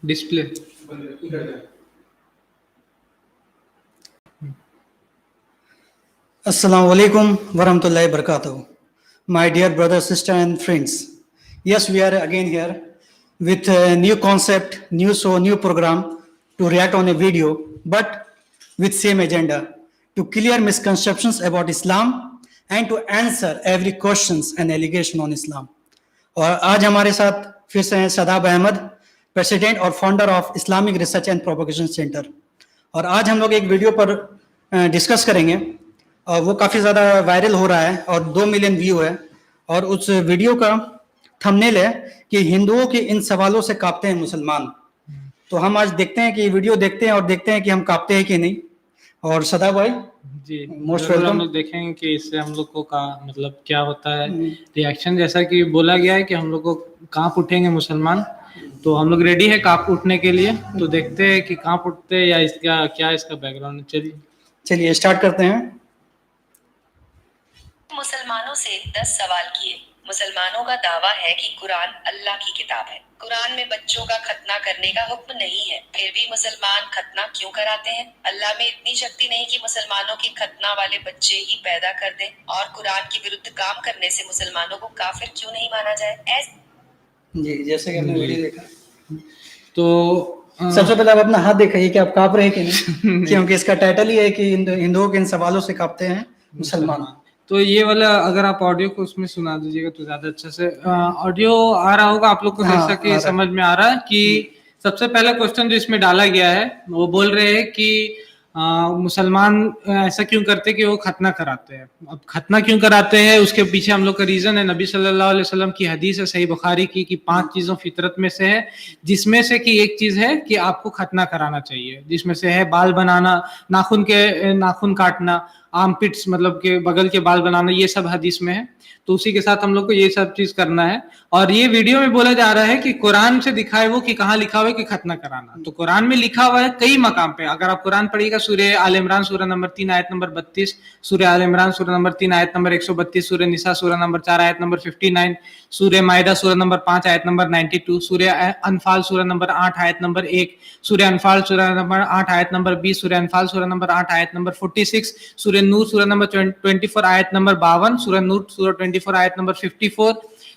Display. Assalamu alaikum warahmatullahi wabarakatuh. My dear brothers, sisters, and friends. Yes, we are again here with a new concept, new show, new program to react on a video, but with same agenda to clear misconceptions about Islam and to answer every questions and allegation on Islam. और आज हमारे साथ फिर से हैं सदाब Ahmad, president और founder of Islamic research and propagation centre. और आज हम लोग एक वीडियो पर डिस्कस करेंगे और वो काफ़ी ज़्यादा वायरल हो रहा है और 2 मिलियन व्यू है। और उस वीडियो का थंबनेल है कि हिंदुओं के इन सवालों से कांपते हैं मुसलमान। तो हम आज देखते हैं कि वीडियो देखते हैं और देखते हैं कि हम कांपते हैं कि नहीं। और सदा भाई जी, मोस्ट जरूर हम वेलकम। लोग देखेंगे कि इससे हम लोग को का मतलब क्या होता है रिएक्शन। जैसा कि बोला गया है कि हम लोग को कांप उठेंगे मुसलमान, तो हम लोग रेडी है कांप उठने के लिए। तो देखते हैं कि कांप उठते हैं या इसका क्या इसका बैकग्राउंड है। चलिए स्टार्ट करते हैं। मुसलमानों से 10 सवाल किए। मुसलमानों का दावा है कि कुरान अल्लाह की किताब है। कुरान में बच्चों का खतना करने का हुक्म नहीं है, फिर भी मुसलमान खतना क्यों कराते हैं? अल्लाह में इतनी शक्ति नहीं कि मुसलमानों की खतना वाले बच्चे ही पैदा कर दे? और कुरान के विरुद्ध काम करने से मुसलमानों को काफिर क्यों नहीं माना जाए? जी, जैसे कि हमने वीडियो देखा, तो सबसे पहले आप अपना हाथ दिखाइए कि आप कांप रहे हैं कि नहीं। क्योंकि इसका टाइटल ही है कि हिंदुओं के इन सवालों से कांपते हैं मुसलमान। तो ये वाला अगर आप ऑडियो को उसमें सुना दीजिएगा तो ज्यादा अच्छा से ऑडियो आ रहा होगा आप लोग को। जैसा कि समझ में आ रहा है कि सबसे पहला क्वेश्चन जो इसमें डाला गया है वो बोल रहे हैं कि मुसलमान ऐसा क्यों करते कि वो खतना कराते हैं। अब खतना क्यों कराते हैं उसके पीछे हम लोग का रीजन है नबी सल्लल्लाहु अलैहि वसल्लम की हदीस है सही बुखारी की 5 चीजों फितरत में से है, जिसमें से कि एक चीज है कि आपको खतना कराना चाहिए, जिसमें से है बाल बनाना, नाखून काटना, आर्मपिट्स मतलब के बगल के बाल बनाना, ये सब हदीस में है। तो उसी के साथ हम लोग को ये सब चीज करना है। और ये वीडियो में बोला जा रहा है कि कुरान से दिखाए वो कि कहाँ लिखा हुआ है कि खतना कराना। तो कुरान में लिखा हुआ है कई मकाम पे। अगर आप कुरान पढ़िएगा सूरह आल इमरान सूरह नंबर 3 आयत नंबर 32, सूरह आल इमरान सूरह नंबर 3 आयत नंबर 132, सूरह निसा सूरह नंबर 4 आयत नंबर 59, सूरह माइदा सूरह नंबर 5 आयत नंबर 92, सूरह अनफाल सूरह नंबर 8 आयत नंबर 1, सूरह अनफाल सूरह नंबर 8 आयत नंबर 20, सूरह अनफाल सूरह नंबर 8 आयत नंबर 46, सूरह नूर सूरह नंबर 24 आयत नंबर 52, सूरह नूर सूरह 24 आयत नंबर 54,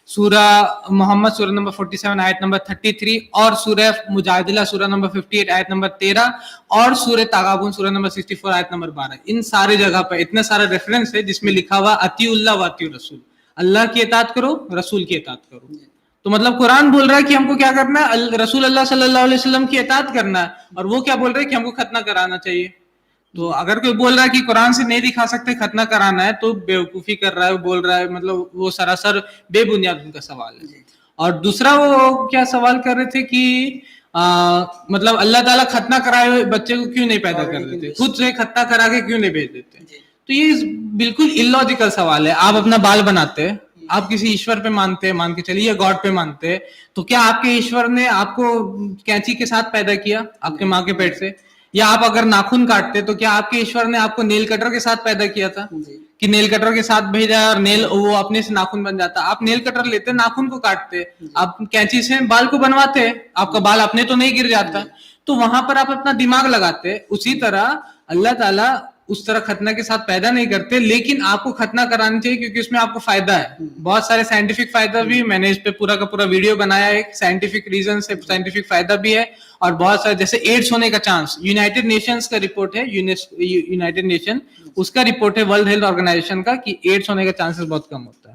सूरह मोहम्मद सूरह नंबर 47 आयत नंबर 33 और सूरह मुजादिला सूरह नंबर 58 आयत नंबर 13 और सूरह तागाबुन सूरह नंबर 64 आयत नंबर 12। इन सारे जगह पर इतना सारा रेफरेंस है जिसमें लिखा हुआ अतीउल्लाह व अतीउ रसूल, अल्लाह की इताअत करो, रसूल की इताअत करो। तो मतलब कुरान बोल रहा है कि हमको क्या करना है, रसूल अल्लाह सल्लल्लाहु अलैहि वसल्लम की इताअत करना है। और वो क्या बोल रहे हैं कि हमको खतना कराना चाहिए। तो अगर कोई बोल रहा है कि कुरान से नहीं दिखा सकते खतना कराना है तो बेवकूफी कर रहा है, बोल रहा है, मतलब वो सरासर बेबुनियाद उनका सवाल है। और दूसरा वो क्या सवाल कर रहे थे कि मतलब अल्लाह ताला खतना कराए हुए बच्चे को क्यों नहीं पैदा कर देते, खुद से खतना करा के क्यों नहीं भेज देते। तो ये बिल्कुल इलॉजिकल सवाल है। आप अपना बाल बनाते, आप किसी ईश्वर पे मानते हैं, मान के चलिए गॉड पे मानते हैं, तो क्या आपके ईश्वर ने आपको कैंची के साथ पैदा किया आपके माँ के पेट से? या आप अगर नाखून काटते तो क्या आपके ईश्वर ने आपको नेल कटर के साथ पैदा किया था कि नेल कटर के साथ भेजा और नेल वो अपने से नाखून बन जाता? आप नेल कटर लेते, नाखून को काटते, आप कैंची से बाल को बनवाते, आपका बाल अपने तो नहीं गिर जाता। तो वहां पर आप अपना दिमाग लगाते। उसी तरह अल्लाह ताला उस तरह खतना के साथ पैदा नहीं करते, लेकिन आपको खतना करानी चाहिए क्योंकि उसमें आपको फायदा है, बहुत सारे साइंटिफिक फायदा भी। मैंने इस पे पूरा का पूरा वीडियो बनाया है, साइंटिफिक रीजन से साइंटिफिक फायदा भी है। और बहुत सारे जैसे एड्स होने का चांस, यूनाइटेड नेशंस का रिपोर्ट है, यूनाइटेड नेशन उसका रिपोर्ट है वर्ल्ड हेल्थ ऑर्गेनाइजेशन का कि एड्स होने का चांसेस बहुत कम होता है।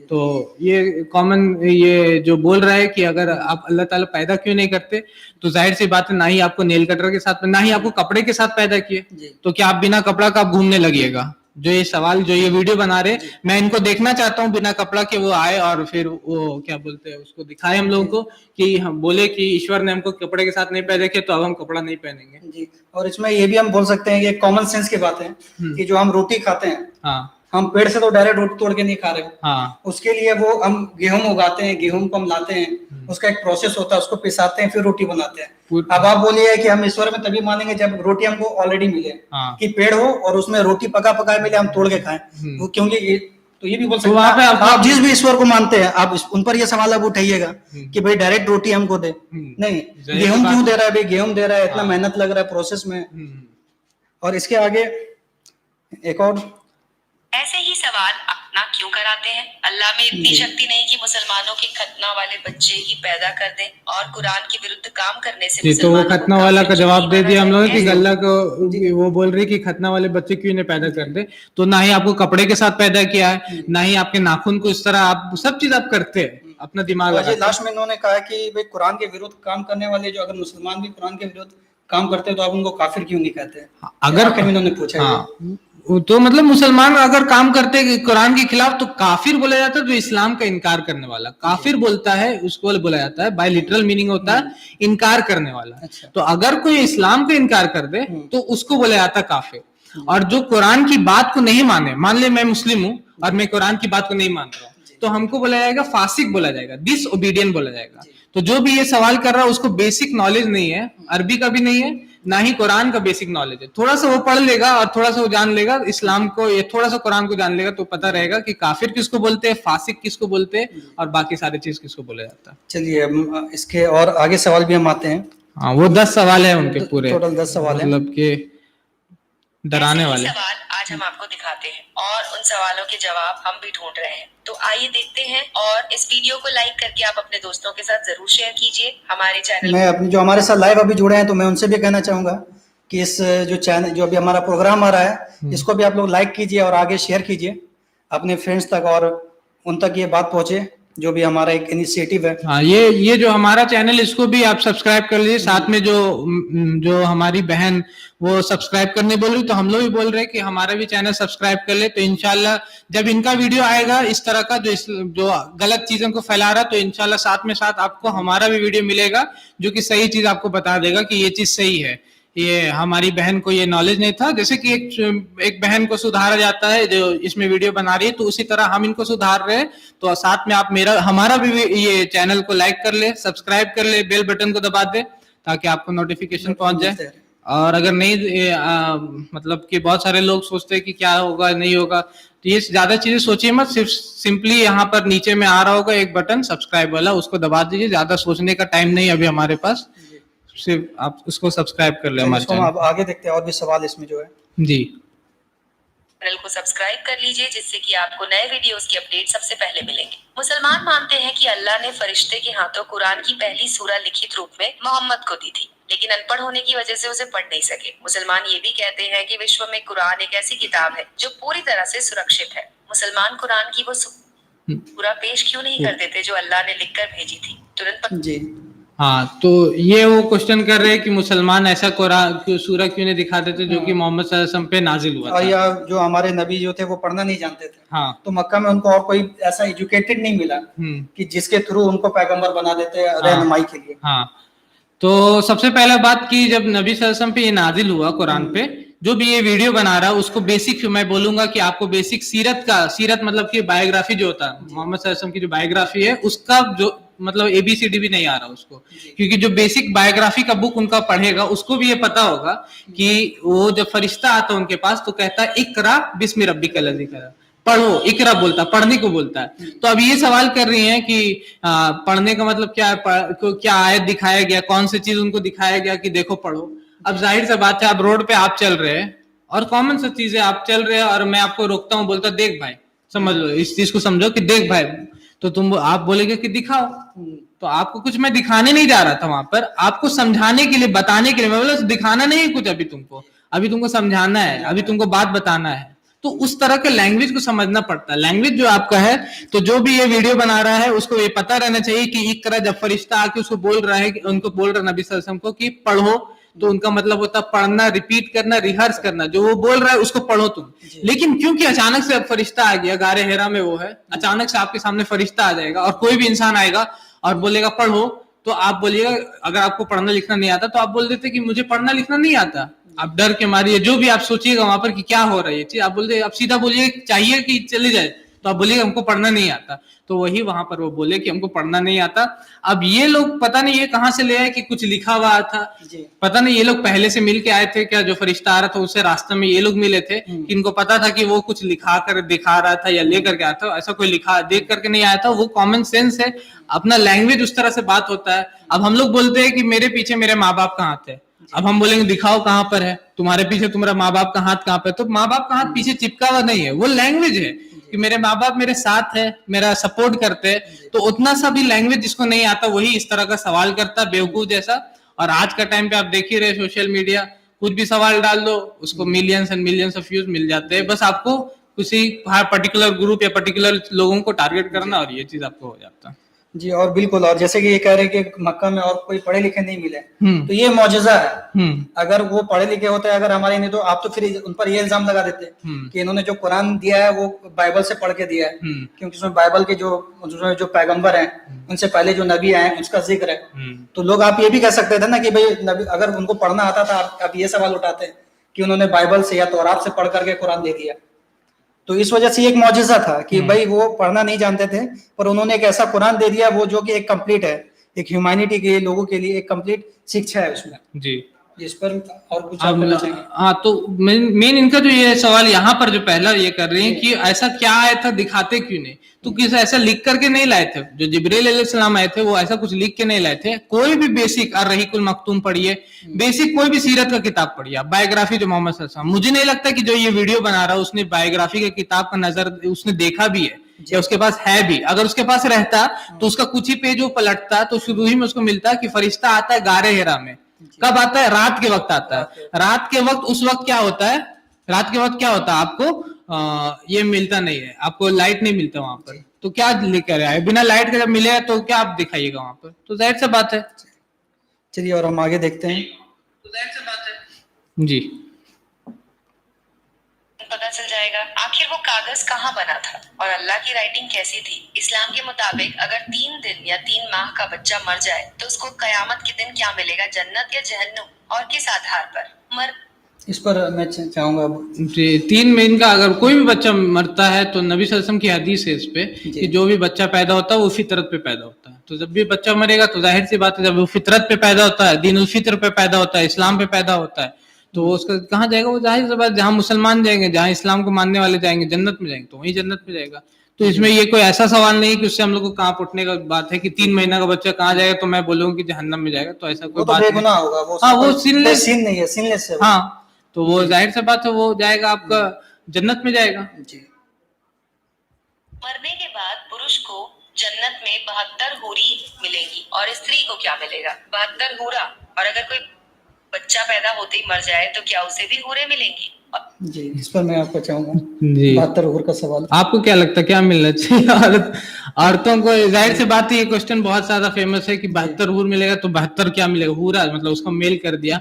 तो ये कॉमन ये जो बोल रहा है कि अगर आप अल्लाह ताला पैदा क्यों नहीं करते, तो जाहिर सी बात है ना ही आपको नेल कटर के साथ, ना ही आपको कपड़े के साथ पैदा किए, तो क्या आप बिना कपड़ा का आप घूमने लगिएगा? जो ये सवाल जो ये वीडियो बना रहे, मैं इनको देखना चाहता हूँ बिना कपड़ा के वो आए और फिर वो क्या बोलते हैं उसको दिखाए हम लोगों को कि हम बोले कि ईश्वर ने हमको कपड़े के साथ नहीं पैदा किया तो अब हम कपड़ा नहीं पहनेंगे। जी, और इसमें ये भी हम बोल सकते हैं कि कॉमन सेंस की बात है कि जो हम रोटी खाते हैं, हाँ, हम पेड़ से तो डायरेक्ट रोटी तोड़ के नहीं खा रहे। हाँ, उसके लिए वो हम गेहूं उगाते हैं, गेहूं को हम लाते हैं, उसका एक प्रोसेस होता है, उसको पिसाते हैं, फिर रोटी बनाते हैं। अब आप बोलिए कि हम ईश्वर में तभी मानेंगे जब रोटी हमको ऑलरेडी मिले, हाँ, कि पेड़ हो और उसमें रोटी पका पकाए मिले, हम तोड़ के खाएं। वो क्योंकि तो ये भी बोल तो सकते वहाँ पे हैं आप- आप जिस भी ईश्वर को मानते हैं आप उन पर ये सवाल आप उठाइएगा कि भाई डायरेक्ट रोटी हमको दे, नहीं जाहिर गेहूं बात क्यों है। दे रहा है भाई, गेहूं दे रहा है, इतना हाँ। मेहनत लग रहा है प्रोसेस में। हम्म। और इसके आगे एक और ऐसे ही सवाल अपना क्यों कराते हैं? अल्लाह में इतनी जी। शक्ति नहीं कि मुसलमानों के खतना वाले बच्चे ही पैदा कर दे और कुरान के विरुद्ध काम करने से जी, तो वो मुसलमानों को खतना वाला का काफिर क्यों जवाब नहीं दे माना दिया हम जाए? लोग कि ऐसे- अल्लाह को, वो बोल रही कि खतना वाले बच्चे क्यों नहीं पैदा कर दे, तो ना ही आपको कपड़े के साथ पैदा किया है, ना ही आपके नाखून को इस तरह, आप सब चीज आप करते हैं अपना दिमाग और ये लगाते हैं। लास्ट में इन्होंने कहा कि भाई कुरान के विरुद्ध काम करने वाले जो अगर मुसलमान भी कुरान के विरुद्ध काम करते हैं तो आप उनको काफिर क्यों नहीं कहते? अगर आखिर में इन्होंने पूछा हाँ, तो मतलब मुसलमान अगर काम करते हैं कुरान के खिलाफ तो काफिर बोला जाता है, जो इस्लाम का इनकार करने वाला काफिर बोलता है उसको बोला जाता है, बाय लिटरल मीनिंग होता है इनकार करने वाला। अच्छा। तो अगर कोई इस्लाम का इनकार कर दे तो उसको बोला जाता है काफिर। और जो कुरान की बात को नहीं माने, मान ले मैं मुस्लिम हूँ और मैं कुरान की बात को नहीं मान रहा हूँ, तो हमको बोला जाएगा फासिक बोला जाएगा, डिसओबीडियंट बोला जाएगा। तो जो भी ये सवाल कर रहा है उसको बेसिक नॉलेज नहीं है, अरबी का भी नहीं है, ना ही कुरान का बेसिक नॉलेज है। थोड़ा सा वो पढ़ लेगा और थोड़ा सा वो जान लेगा इस्लाम को, ये थोड़ा सा कुरान को जान लेगा तो पता रहेगा कि काफिर किसको बोलते हैं, फासिक किसको बोलते हैं और बाकी सारी चीज किसको बोला जाता है। चलिए हम इसके और आगे सवाल भी हम आते हैं। हाँ, वो 10 सवाल है उनके पूरे, टोटल 10 सवाल है। मतलब के डराने ऐसे ही वाले। सवाल आज हम आपको दिखाते हैं और उन सवालों के जवाब हम भी ढूंढ रहे हैं। तो आइए देखते हैं और इस वीडियो को लाइक करके आप अपने दोस्तों के साथ जरूर शेयर कीजिए हमारे चैनल। मैं अपने जो हमारे साथ लाइव अभी जुड़े हैं तो मैं उनसे भी कहना चाहूंगा कि इस जो चैनल जो अभी हमारा प्रोग्राम आ रहा है इसको भी आप लोग लाइक कीजिए और आगे शेयर कीजिए अपने फ्रेंड्स तक, और उन तक ये बात पहुंचे जो भी हमारा एक इनिशिएटिव है। हाँ, ये जो हमारा चैनल इसको भी आप सब्सक्राइब कर लीजिए। साथ में जो हमारी बहन वो सब्सक्राइब करने बोल रही, तो हम लोग भी बोल रहे हैं कि हमारा भी चैनल सब्सक्राइब कर ले। तो इंशाल्लाह जब इनका वीडियो आएगा इस तरह का जो गलत चीजों को फैला रहा, तो इंशाल्लाह साथ में साथ आपको हमारा भी वीडियो मिलेगा जो कि सही चीज आपको बता देगा कि ये चीज सही है। ये हमारी बहन को ये नॉलेज नहीं था, जैसे कि एक बहन को सुधारा जाता है जो इसमें वीडियो बना रही है, तो उसी तरह हम इनको सुधार रहे हैं। तो साथ में आप हमारा भी ये चैनल को लाइक कर ले, सब्सक्राइब कर ले, बेल बटन को दबा दे ताकि आपको नोटिफिकेशन पहुंच जाए। और अगर नहीं मतलब कि बहुत सारे लोग सोचते हैं कि क्या होगा नहीं होगा, तो ये ज्यादा चीजें सोचिए मत, सिर्फ सिंपली यहाँ पर नीचे में आ रहा होगा एक बटन सब्सक्राइब वाला, उसको दबा दीजिए। ज्यादा सोचने का टाइम नहीं अभी हमारे पास, सिर्फ आप उसको सब्सक्राइब कर ले हमारे इसको हम चैनल। अब आगे देखते हैं और भी सवाल इसमें जो है। जी, चैनल को सब्सक्राइब कर लीजिए जिससे कि आपको नए वीडियोस की अपडेट सबसे पहले मिलेंगे। मुसलमान मानते हैं कि अल्लाह ने फरिश्ते के हाथों कुरान की पहली सूरा लिखित रूप में मोहम्मद को दी थी, लेकिन अनपढ़ होने की वजह से उसे पढ़ नहीं सके। मुसलमान ये भी कहते हैं कि विश्व में कुरान एक ऐसी किताब है जो पूरी तरह से सुरक्षित है। मुसलमान कुरान की वो सूरा पेश क्यों नहीं कर देते जो अल्लाह ने लिखकर भेजी थी? तुरंत जी हाँ, तो ये वो क्वेश्चन कर रहे हैं कि मुसलमान ऐसा कुरान सूरा क्यों नहीं दिखा देते जो कि मोहम्मद सल्लल्लाहु अलैहि वसल्लम पे नाजिल हुआ और था। या जो हमारे नबी जो थे वो पढ़ना नहीं जानते थे, हाँ। तो मक्का में उनको और कोई ऐसा एजुकेटेड नहीं मिला कि जिसके थ्रू उनको पैगंबर बना देते रहनुमाई के लिए। हाँ, तो सबसे पहला बात कि जब नबी सल्लल्लाहु अलैहि वसल्लम पे ये नाजिल हुआ कुरान पे, जो भी ये वीडियो बना रहा है उसको बेसिक मैं बोलूंगा कि आपको बेसिक सीरत मतलब कि बायोग्राफी जो होता है मोहम्मद सल्लल्लाहु अलैहि वसल्लम की जो बायोग्राफी है उसका जो मतलब ABCD भी नहीं आ रहा उसको, क्योंकि जो बेसिक बायोग्राफी का बुक उनका पढ़ेगा उसको भी ये पता होगा कि वो जब फरिश्ता आता है उनके पास तो कहता है इकरा बिस्मि रब्बिकल लज़ी खलक़, पढ़ो, इकरा बोलता, पढ़ने को बोलता है। तो अब ये सवाल कर रही हैं कि पढ़ने का मतलब क्या है, क्या आयत दिखाया गया, कौन सी चीज उनको दिखाया गया कि देखो पढ़ो। अब जाहिर सी बात है, अब रोड पे आप चल रहे हैं और कॉमन सी चीज है, आप चल रहे हैं और मैं आपको रोकता हूँ, बोलता देख भाई, समझ लो इस चीज को समझो कि देख भाई, तो आप बोलेगे कि दिखाओ। तो आपको कुछ मैं दिखाने नहीं जा रहा था वहां पर, आपको समझाने के लिए, बताने के लिए। मैं बोला दिखाना नहीं है कुछ, अभी तुमको समझाना है, अभी तुमको बात बताना है। तो उस तरह के लैंग्वेज को समझना पड़ता है। लैंग्वेज जो आपका है, तो जो भी ये वीडियो बना रहा है उसको ये पता रहना चाहिए कि इकरा जब फरिश्ता आके उसको बोल रहा है, उनको बोल रहा है नबी सल्लल्लाहु अलैहि वसल्लम को कि पढ़ो, तो उनका मतलब होता है पढ़ना, रिपीट करना, रिहर्स करना, जो वो बोल रहा है उसको पढ़ो तुम। लेकिन क्योंकि अचानक से अब फरिश्ता आ गया, गारे हेरा में वो है, अचानक से आपके सामने फरिश्ता आ जाएगा और कोई भी इंसान आएगा और बोलेगा पढ़ो, तो आप बोलिएगा, अगर आपको पढ़ना लिखना नहीं आता तो आप बोल देते कि मुझे पढ़ना लिखना नहीं आता। आप डर के मारिए, जो भी आप सोचिएगा वहां पर कि क्या हो रहा है ये चीज, आप बोलते, आप सीधा बोलिए चाहिए कि चले जाए, तो आप बोलिए हमको पढ़ना नहीं आता, तो वही वहां पर वो बोले कि हमको पढ़ना नहीं आता। अब ये लोग पता नहीं ये कहाँ से ले आए कि कुछ लिखा हुआ था, पता नहीं ये लोग पहले से मिल के आए थे क्या, जो फरिश्ता आ रहा था उससे रास्ते में ये लोग मिले थे कि इनको पता था कि वो कुछ लिखा कर दिखा रहा था या लेकर के आया था, ऐसा कोई लिखा देख करके नहीं आया था। वो कॉमन सेंस है, अपना लैंग्वेज उस तरह से बात होता है। अब हम लोग बोलते हैं कि मेरे पीछे मेरे माँ बाप का हाथ है, अब हम बोलेंगे दिखाओ कहाँ पर है, तुम्हारे पीछे तुम्हारा माँ बाप का हाथ कहाँ पे, तो माँ बाप का हाथ पीछे चिपका हुआ नहीं है, वो लैंग्वेज है कि मेरे माँ बाप मेरे साथ है, मेरा सपोर्ट करते हैं। तो उतना सा भी लैंग्वेज जिसको नहीं आता वही इस तरह का सवाल करता बेवकूफ जैसा। और आज का टाइम पे आप देख ही रहे सोशल मीडिया, कुछ भी सवाल डाल दो उसको millions and millions of views मिल जाते हैं, बस आपको किसी पर्टिकुलर ग्रुप या पर्टिकुलर लोगों को टारगेट करना और ये चीज आपको हो जाता है। जी, और बिल्कुल, और जैसे कि ये कह रहे हैं कि मक्का में और कोई पढ़े लिखे नहीं मिले, तो ये मौजज़ा है। अगर वो पढ़े लिखे होते अगर हमारे नहीं, तो आप तो फिर उन पर ये इल्जाम लगा देते कि इन्होंने जो कुरान दिया है वो बाइबल से पढ़ के दिया है, क्योंकि उसमें बाइबल के जो पैगंबर हैं उनसे पहले जो नबी आए उसका जिक्र है। तो लोग आप ये भी कह सकते थे ना कि भाई नबी अगर उनको पढ़ना आता था, आप ये सवाल उठाते कि उन्होंने बाइबल से या तौरात से पढ़ करके कुरान दे दिया। तो इस वजह से एक मौजज़ा था कि भाई वो पढ़ना नहीं जानते थे, पर उन्होंने एक ऐसा कुरान दे दिया वो जो कि एक कंप्लीट है, एक ह्यूमैनिटी के लोगों के लिए एक कंप्लीट शिक्षा है उसमें। जी, इस पर और कुछ आप बोलना चाहेंगे? हाँ, तो मेन इनका जो ये सवाल यहाँ पर जो पहला ये कर रहे हैं कि ऐसा क्या आया था, दिखाते क्यों नहीं, तो किसी ऐसा लिख करके नहीं लाए थे। जो जिब्रील अलैहिस्सलाम आए थे वो ऐसा कुछ लिख के नहीं लाए थे। कोई भी बेसिक अर्रहीकुल मख्तूम पढ़िए, बेसिक कोई भी सीरत का किताब पढ़िए, बायोग्राफी जो मोहम्मद सल्लल्लाहु अलैहि वसल्लम, मुझे नहीं लगता कि जो ये वीडियो बना रहा है उसने बायोग्राफी के किताब का नजर उसने देखा भी है या उसके पास है भी। अगर उसके पास रहता तो उसका कुछ ही पेज वो पलटता तो शुरू ही में उसको मिलता कि फरिश्ता आता है गारे हिरा में। कब आता है? रात के वक्त आता है। रात के वक्त उस वक्त क्या होता है, रात के वक्त क्या होता है, आपको ये मिलता नहीं है, आपको लाइट नहीं मिलता वहां पर, तो क्या लेकर आए, बिना लाइट के जब मिलेगा तो क्या आप दिखाइएगा वहां पर, तो जाहिर सी बात है। चलिए और हम आगे देखते हैं। तो जाहिर सी बात है जी, पता चल जाएगा आखिर वो कागज कहाँ बना था और अल्लाह की राइटिंग कैसी थी। इस्लाम के मुताबिक अगर 3 दिन या 3 माह का बच्चा मर जाए तो उसको कयामत के दिन क्या मिलेगा, जन्नत या जहन्नुम, और किस आधार पर? इस पर मैं चाहूंगा 3 महीने का अगर कोई भी बच्चा मरता है तो नबी सल्लल्लाहु अलैहि वसल्लम की हदीस है इस पे कि जो भी बच्चा पैदा होता है वो फितरत पे पैदा होता है। तो जब भी बच्चा मरेगा तो जाहिर सी बात है जब वो फितरत पे पैदा होता है, दीनुल फित्र पे पैदा होता है, इस्लाम पे पैदा होता है, तो वो उसका कहाँ जाएगा, वो जाहिर सी बात जहाँ मुसलमान जाएंगे, जहाँ इस्लाम को मानने वाले जाएंगे, जन्नत में जाएंगे, तो वही जन्नत में जाएगा। तो इसमें ये कोई ऐसा सवाल नहीं कि उससे हम लोग को कहाँ उठने का बात है कि 3 महीना का बच्चा कहाँ जाएगा तो मैं बोलूंगा कि जहन्नम में जाएगा, तो ऐसा कोई बात नहीं होगा। हाँ, वो सिनलेस सीन नहीं है, सिनलेस है। हाँ, तो वो जाहिर सी बात है वो जाएगा आपका जन्नत में जाएगा। जी। मरने के बाद पुरुष को जन्नत में 72 हूरी मिलेंगी और स्त्री को क्या मिलेगा? 72 हूरा। और अगर कोई बच्चा पैदा होते ही मर जाए तो क्या उसे भी हूरें मिलेंगी? जी, इस पर मैं आपको चाहूंगा जी, 72 हूर का सवाल आपको क्या लगता है क्या मिलना चाहिए औरतों को? जाहिर सी बात है ये क्वेश्चन बहुत ज्यादा फेमस है कि 72 हूर मिलेगा तो 72 क्या मिलेगा, हूरा मतलब उसको मेल कर दिया।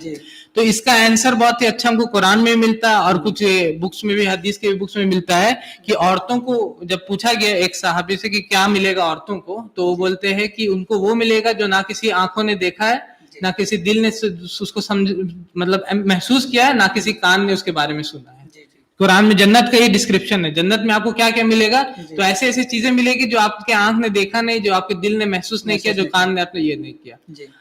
तो इसका आंसर बहुत ही अच्छा हमको कुरान में मिलता है और कुछ बुक्स में भी, हदीस के बुक्स में मिलता है कि औरतों को जब पूछा गया एक सहाबी से कि क्या मिलेगा औरतों को, तो वो बोलते हैं कि उनको वो मिलेगा जो ना किसी आंखों ने देखा है, ना किसी दिल ने उसको समझ मतलब महसूस किया है, ना किसी कान ने उसके बारे में सुना है। कुरान में जन्नत का ये डिस्क्रिप्शन है। जन्नत में आपको क्या क्या मिलेगा, तो ऐसे ऐसी चीजें मिलेगी जो आपके आंख ने देखा नहीं, जो आपके दिल ने महसूस नहीं किया, जो कान ने आपने ये नहीं किया।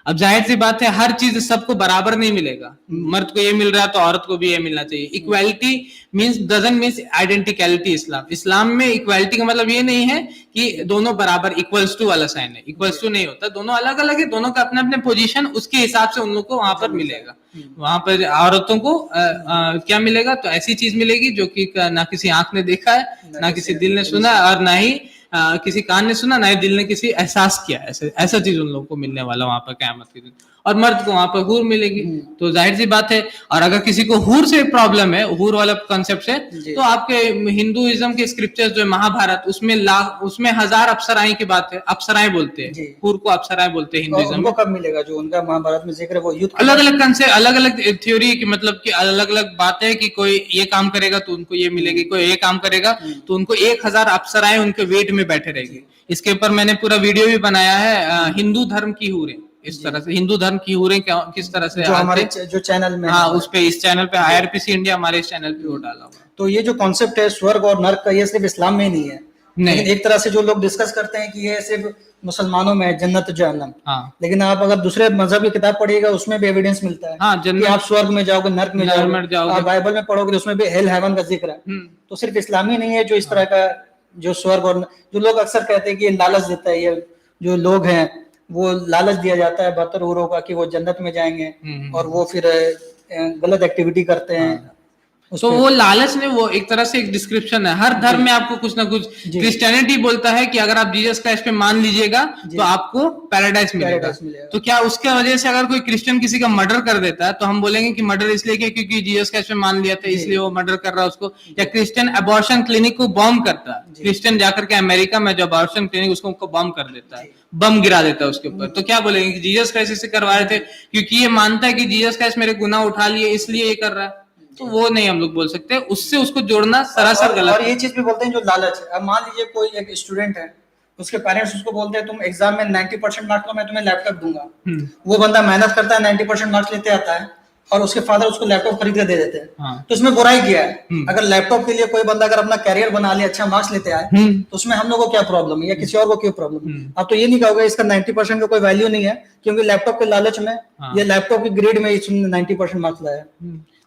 अब जाहिर सी बात है हर चीज सबको बराबर नहीं मिलेगा, मर्द को ये मिल रहा है तो औरत को भी ये मिलना चाहिए। Equality means doesn't means identicality. इस्लाम में इक्वालिटी का मतलब ये नहीं है कि दोनों बराबर इक्वल्स टू वाला साइन है, इक्वल्स टू नहीं होता, दोनों अलग अलग है, दोनों का अपने अपने पोजीशन, उसके हिसाब से उन लोग को वहां पर मिलेगा। वहां पर औरतों को क्या मिलेगा, तो ऐसी चीज मिलेगी जो कि ना किसी आंख ने देखा है, ना किसी दिल ने सुना है, और ना ही किसी कान ने सुना, ना ही दिल ने किसी एहसास किया। ऐसा चीज उन लोगों को मिलने वाला वहां पर क़यामत के दिन। और मर्द को वहां पर हूर मिलेगी, तो जाहिर सी बात है। और अगर किसी को हूर से प्रॉब्लम है, हूर वाला कॉन्सेप्ट से, तो आपके हिंदुइज्म के स्क्रिप्चर्स जो महाभारत, उसमें 1000 अप्सराएं की बात है, अप्सराएं बोलते हैं, हूर को अप्सराएं बोलते हैं हिंदुइज्म में। कब मिलेगा जो उनका महाभारत में जिक्र है वो युद्ध? अलग अलग कंसेप्ट, अलग अलग थ्योरी की, मतलब कि अलग अलग बात है कि कोई ये काम करेगा तो उनको ये मिलेगी, कोई ये काम करेगा तो उनको 1000 अप्सराएं उनके वेट में बैठे रहेगी। इसके ऊपर मैंने पूरा वीडियो भी बनाया है, हिंदू धर्म की हूरें, इस तरह से हिंदू धर्म की हूरें किस तरह से जो हमारे जो चैनल में, हाँ, उस पे, इस चैनल पे IRPC इंडिया हमारे इस चैनल पे वो डाला हुआ। तो ये जो कॉन्सेप्ट है स्वर्ग और नर्क का, ये सिर्फ इस्लाम में ही नहीं है, नहीं। लेकिन एक तरह से जो लोग डिस्कस करते हैं कि ये सिर्फ मुसलमानों में है जन्नत जहन्नम, हाँ लेकिन आप अगर दूसरे मजहब की किताब पढ़िएगा उसमें भी एविडेंस मिलता है हाँ, कि जन्नत आप स्वर्ग में जाओगे, नर्क में नरक में जाओगे। आप बाइबल में पढ़ोगे उसमें भी हेल हेवन का जिक्र है। हम्म, तो सिर्फ इस्लामी नहीं है जो इस तरह का जो स्वर्ग, और जो लोग अक्सर कहते हैं कि ये लालच देता है, ये जो लोग हैं वो लालच दिया जाता है 72 हूरों का कि वो जन्नत में जाएंगे और वो फिर गलत एक्टिविटी करते हैं। उस तो पे- वो लालच ने वो एक तरह से एक डिस्क्रिप्शन है, हर धर्म में आपको कुछ ना कुछ। जी। क्रिश्चियनिटी बोलता है कि अगर आप जीसस क्राइस्ट पे मान लीजिएगा तो आपको पैराडाइज मिलेगा। पैराडाइज मिलेगा। तो क्या उसके वजह से अगर कोई क्रिश्चियन किसी का मर्डर कर देता है तो हम बोलेंगे कि मर्डर इसलिए किया क्योंकि जीसस क्राइस्ट पे मान लिया था इसलिए वो मर्डर कर रहा है उसको? या क्रिश्चियन अबॉर्शन क्लिनिक को बॉम्ब करता है, क्रिश्चियन जाकर के अमेरिका में जो अबॉर्शन क्लिनिक उसको बॉम्ब कर देता है, बम गिरा देता है उसके ऊपर, तो क्या बोलेंगे कि जीसस क्राइस्ट इसे करवा रहे थे क्योंकि ये मानता है कि जीसस क्राइस्ट मेरे गुनाह उठा लिए इसलिए ये कर रहा है? तो वो नहीं हम लोग बोल सकते, उससे उसको जोड़ना सरासर गलत और है। ये चीज भी बोलते हैं जो लालच है। अब मान लीजिए कोई एक स्टूडेंट है, उसके पेरेंट्स उसको बोलते हैं तुम एग्जाम में 90% मार्क्स लो मैं तुम्हें लैपटॉप दूंगा। वो बंदा मेहनत करता है 90% मार्क्स लेते आता है और उसके फादर उसको लैपटॉप खरीद के दे देते हैं। हाँ। तो इसमें बुराई क्या है? अगर लैपटॉप के लिए कोई बंदा अगर अपना कैरियर बना ले, अच्छा मार्क्स लेते आए, तो उसमें हम लोग को क्या प्रॉब्लम है या किसी और को क्यों प्रॉब्लम है? आप तो ये नहीं कहोगे इसका 90% का कोई वैल्यू नहीं है क्योंकि लैपटॉप के लालच में या लैपटॉप की ग्रेड में इसने 90% मार्क्स लाया।